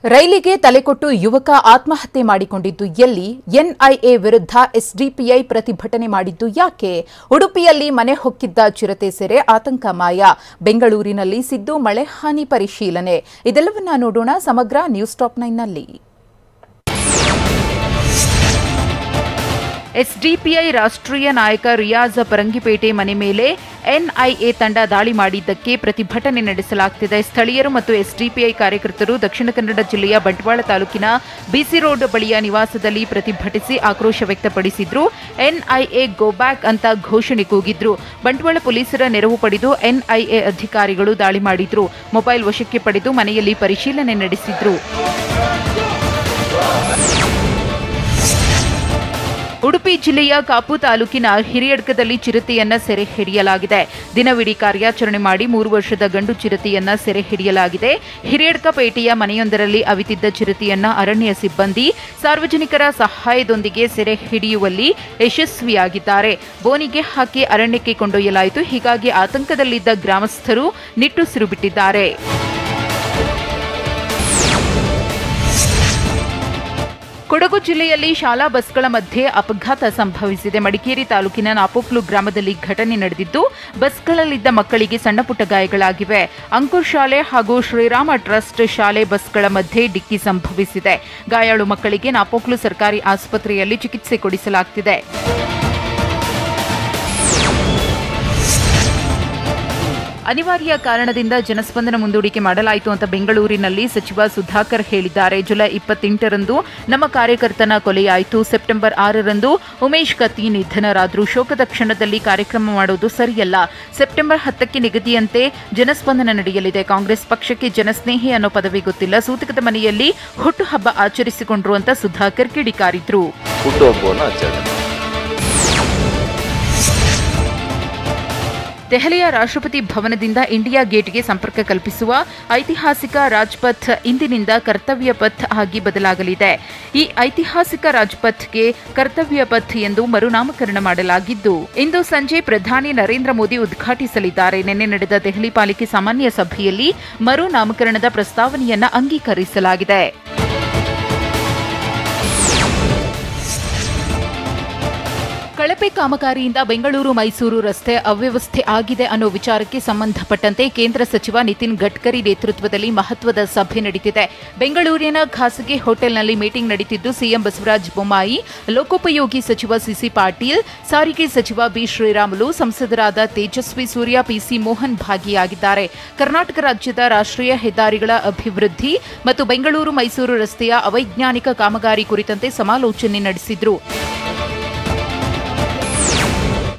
ರೈಲಿಗೆ ತಲೆಕೊಟ್ಟು ಯುವಕ ಆತ್ಮಹತ್ಯೆ ಮಾಡಿಕೊಂಡಿದ್ದು ಎಲ್ಲಿ? ಎನ್ಐಎ ವಿರುದ್ಧ ಎಸ್ಡಿಪಿಐ ಪ್ರತಿಭಟನೆ ಮಾಡಿದ್ದು ಯಾಕೆ? ಉಡುಪಿಯಲ್ಲಿ ಮನೆ ಹೊಕ್ಕಿದ್ದ ಚಿರತೆ ಸೆರೆ, ಆತಂಕ ಮಾಯ. ಬೆಂಗಳೂರಿನಲ್ಲಿ ಸಿದ್ದು ಮಳೆ ಹಾನಿ ಪರಿಶೀಲನೆ. ಇದೆಲ್ಲವನ್ನ ನೋಡೋಣ ಸಮಗ್ರ ನ್ಯೂಸ್ ಟಾಪ್ 9ನಲ್ಲಿ. ಎಸ್ಡಿಪಿಐ ರಾಷ್ಟ್ರೀಯ ನಾಯಕ ರಿಯಾಜ್ ಪರಂಗಿಪೇಟೆ ಮನೆ ಮೇಲೆ ಎನ್ಐಎ ತಂಡ ದಾಳಿ ಮಾಡಿದ್ದಕ್ಕೆ ಪ್ರತಿಭಟನೆ ನಡೆಸಲಾಗುತ್ತಿದೆ. ಸ್ಥಳೀಯರು ಮತ್ತು ಎಸ್ಡಿಪಿಐ ಕಾರ್ಯಕರ್ತರು ದಕ್ಷಿಣ ಕನ್ನಡ ಜಿಲ್ಲೆಯ ಬಂಟ್ವಾಳ ತಾಲೂಕಿನ ಬಿಸಿ ರೋಡ್ ಬಳಿಯ ನಿವಾಸದಲ್ಲಿ ಪ್ರತಿಭಟಿಸಿ ಆಕ್ರೋಶ ವ್ಯಕ್ತಪಡಿಸಿದ್ರು. ಎನ್ಐಎ ಗೋ ಬ್ಯಾಕ್ ಅಂತ ಘೋಷಣೆ ಕೂಗಿದ್ರು. ಬಂಟ್ವಾಳ ಪೊಲೀಸರ ನೆರವು ಪಡೆದು ಎನ್ಐಎ ಅಧಿಕಾರಿಗಳು ದಾಳಿ ಮಾಡಿದ್ರು. ಮೊಬೈಲ್ ವಶಕ್ಕೆ ಪಡೆದು ಮನೆಯಲ್ಲಿ ಪರಿಶೀಲನೆ ನಡೆಸಿದ್ರು. ಉಡುಪಿ ಜಿಲ್ಲೆಯ ಕಾಪು ತಾಲೂಕಿನ ಹಿರಿಯಡ್ಕದಲ್ಲಿ ಚಿರತೆಯನ್ನ ಸೆರೆ ಹಿಡಿಯಲಾಗಿದೆ. ದಿನವಿಡೀ ಕಾರ್ಯಾಚರಣೆ ಮಾಡಿ 3 ವರ್ಷದ ಗಂಡು ಚಿರತೆಯನ್ನ ಸೆರೆ ಹಿಡಿಯಲಾಗಿದೆ. ಹಿರಿಯಡ್ಕ ಪೇಟೆಯ ಮನೆಯೊಂದರಲ್ಲಿ ಅವಿತಿದ್ದ ಚಿರತೆಯನ್ನ ಅರಣ್ಯ ಸಿಬ್ಬಂದಿ ಸಾರ್ವಜನಿಕರ ಸಹಾಯದೊಂದಿಗೆ ಸೆರೆ ಹಿಡಿಯುವಲ್ಲಿ ಯಶಸ್ವಿಯಾಗಿದ್ದಾರೆ. ಬೋನಿಗೆ ಹಾಕಿ ಅರಣ್ಯಕ್ಕೆ ಕೊಂಡೊಯ್ಯಲಾಯಿತು. ಹೀಗಾಗಿ ಆತಂಕದಲ್ಲಿದ್ದ ಗ್ರಾಮಸ್ಥರು ನಿಟ್ಟುಸಿರು ಬಿಟ್ಟಿದ್ದಾರೆ. ಕೊಡಗು ಜಿಲ್ಲೆಯಲ್ಲಿ ಶಾಲಾ ಬಸ್ಗಳ ಮಧ್ಯೆ ಅಪಘಾತ ಸಂಭವಿಸಿದೆ. ಮಡಿಕೇರಿ ತಾಲೂಕಿನ ನಾಪೋಕ್ಲು ಗ್ರಾಮದಲ್ಲಿ ಘಟನೆ ನಡೆದಿದ್ದು, ಬಸ್ಗಳಲ್ಲಿದ್ದ ಮಕ್ಕಳಿಗೆ ಸಣ್ಣಪುಟ್ಟ ಗಾಯಗಳಾಗಿವೆ. ಅಂಕುರ್ ಶಾಲೆ ಹಾಗೂ ಶ್ರೀರಾಮ ಟ್ರಸ್ಟ್ ಶಾಲೆ ಬಸ್ಗಳ ಮಧ್ಯೆ ಡಿಕ್ಕಿ ಸಂಭವಿಸಿದೆ. ಗಾಯಾಳು ಮಕ್ಕಳಿಗೆ ನಾಪೋಕ್ಲು ಸರ್ಕಾರಿ ಆಸ್ಪತ್ರೆಯಲ್ಲಿ ಚಿಕಿತ್ಸೆ ಕೊಡಿಸಲಾಗುತ್ತಿದೆ. ಅನಿವಾರ್ಯ ಕಾರಣದಿಂದ ಜನಸ್ಪಂದನ ಮುಂದೂಡಿಕೆ ಮಾಡಲಾಯಿತು ಅಂತ ಬೆಂಗಳೂರಿನಲ್ಲಿ ಸಚಿವ ಸುಧಾಕರ್ ಹೇಳಿದ್ದಾರೆ. ಜುಲೈ 28ರಂದು ನಮ್ಮ ಕಾರ್ಯಕರ್ತನ ಕೊಲೆಯಾಯಿತು. ಸೆಪ್ಟೆಂಬರ್ 6ರಂದು ಉಮೇಶ್ ಕತ್ತಿ ನಿಧನರಾದರು. ಶೋಕದ ಕ್ಷಣದಲ್ಲಿ ಕಾರ್ಯಕ್ರಮ ಮಾಡೋದು ಸರಿಯಲ್ಲ. ಸೆಪ್ಟೆಂಬರ್ 10ಕ್ಕೆ ನಿಗದಿಯಂತೆ ಜನಸ್ಪಂದನ ನಡೆಯಲಿದೆ. ಕಾಂಗ್ರೆಸ್ ಪಕ್ಷಕ್ಕೆ ಜನಸ್ನೇಹಿ ಅನ್ನೋ ಪದವಿ ಗೊತ್ತಿಲ್ಲ. ಸೂತಕದ ಮನೆಯಲ್ಲಿ ಹುಟ್ಟುಹಬ್ಬ ಆಚರಿಸಿಕೊಂಡ್ರು ಅಂತ ಸುಧಾಕರ್ ಕಿಡಿಕಾರಿದ್ರು. ದೆಹಲಿಯ ರಾಷ್ಟ್ರಪತಿ ಭವನದಿಂದ ಇಂಡಿಯಾ ಗೇಟ್ಗೆ ಸಂಪರ್ಕ ಕಲ್ಪಿಸುವ ಐತಿಹಾಸಿಕ ರಾಜ್ಪಥ್ ಇಂದಿನಿಂದ ಕರ್ತವ್ಯ ಪಥ್ ಆಗಿ ಬದಲಾಗಲಿದೆ. ಈ ಐತಿಹಾಸಿಕ ರಾಜ್ಪಥ್ಗೆ ಕರ್ತವ್ಯ ಪಥ್ ಎಂದು ಮರುನಾಮಕರಣ ಮಾಡಲಾಗಿದ್ದು, ಇಂದು ಸಂಜೆ ಪ್ರಧಾನಿ ನರೇಂದ್ರ ಮೋದಿ ಉದ್ಘಾಟಿಸಲಿದ್ದಾರೆ. ನಿನ್ನೆ ನಡೆದ ದೆಹಲಿ ಪಾಲಿಕೆ ಸಾಮಾನ್ಯ ಸಭೆಯಲ್ಲಿ ಮರುನಾಮಕರಣದ ಪ್ರಸ್ತಾವನೆಯನ್ನು ಅಂಗೀಕರಿಸಲಾಗಿದೆ. ಕಳಪೆ ಕಾಮಗಾರಿಯಿಂದ ಬೆಂಗಳೂರು ಮೈಸೂರು ರಸ್ತೆ ಅವ್ಯವಸ್ಥೆ ಆಗಿದೆ ಅನ್ನೋ ವಿಚಾರಕ್ಕೆ ಸಂಬಂಧಪಟ್ಟಂತೆ ಕೇಂದ್ರ ಸಚಿವ ನಿತಿನ್ ಗಡ್ಕರಿ ನೇತೃತ್ವದಲ್ಲಿ ಮಹತ್ವದ ಸಭೆ ನಡೆದಿದೆ. ಬೆಂಗಳೂರಿನ ಖಾಸಗಿ ಹೋಟೆಲ್ನಲ್ಲಿ ಮೀಟಿಂಗ್ ನಡೆದಿದ್ದು, ಸಿಎಂ ಬಸವರಾಜ ಬೊಮ್ಮಾಯಿ, ಲೋಕೋಪಯೋಗಿ ಸಚಿವ ಸಿಸಿ ಪಾಟೀಲ್, ಸಾರಿಗೆ ಸಚಿವ ಬಿ ಶ್ರೀರಾಮುಲು, ಸಂಸದರಾದ ತೇಜಸ್ವಿ ಸೂರ್ಯ, ಪಿಸಿ ಮೋಹನ್ ಭಾಗಿಯಾಗಿದ್ದಾರೆ. ಕರ್ನಾಟಕ ರಾಜ್ಯದ ರಾಷ್ಟ್ರೀಯ ಹೆದ್ದಾರಿಗಳ ಅಭಿವೃದ್ಧಿ ಮತ್ತು ಬೆಂಗಳೂರು ಮೈಸೂರು ರಸ್ತೆಯ ಅವೈಜ್ಞಾನಿಕ ಕಾಮಗಾರಿ ಕುರಿತಂತೆ ಸಮಾಲೋಚನೆ ನಡೆಸಿದ್ರು.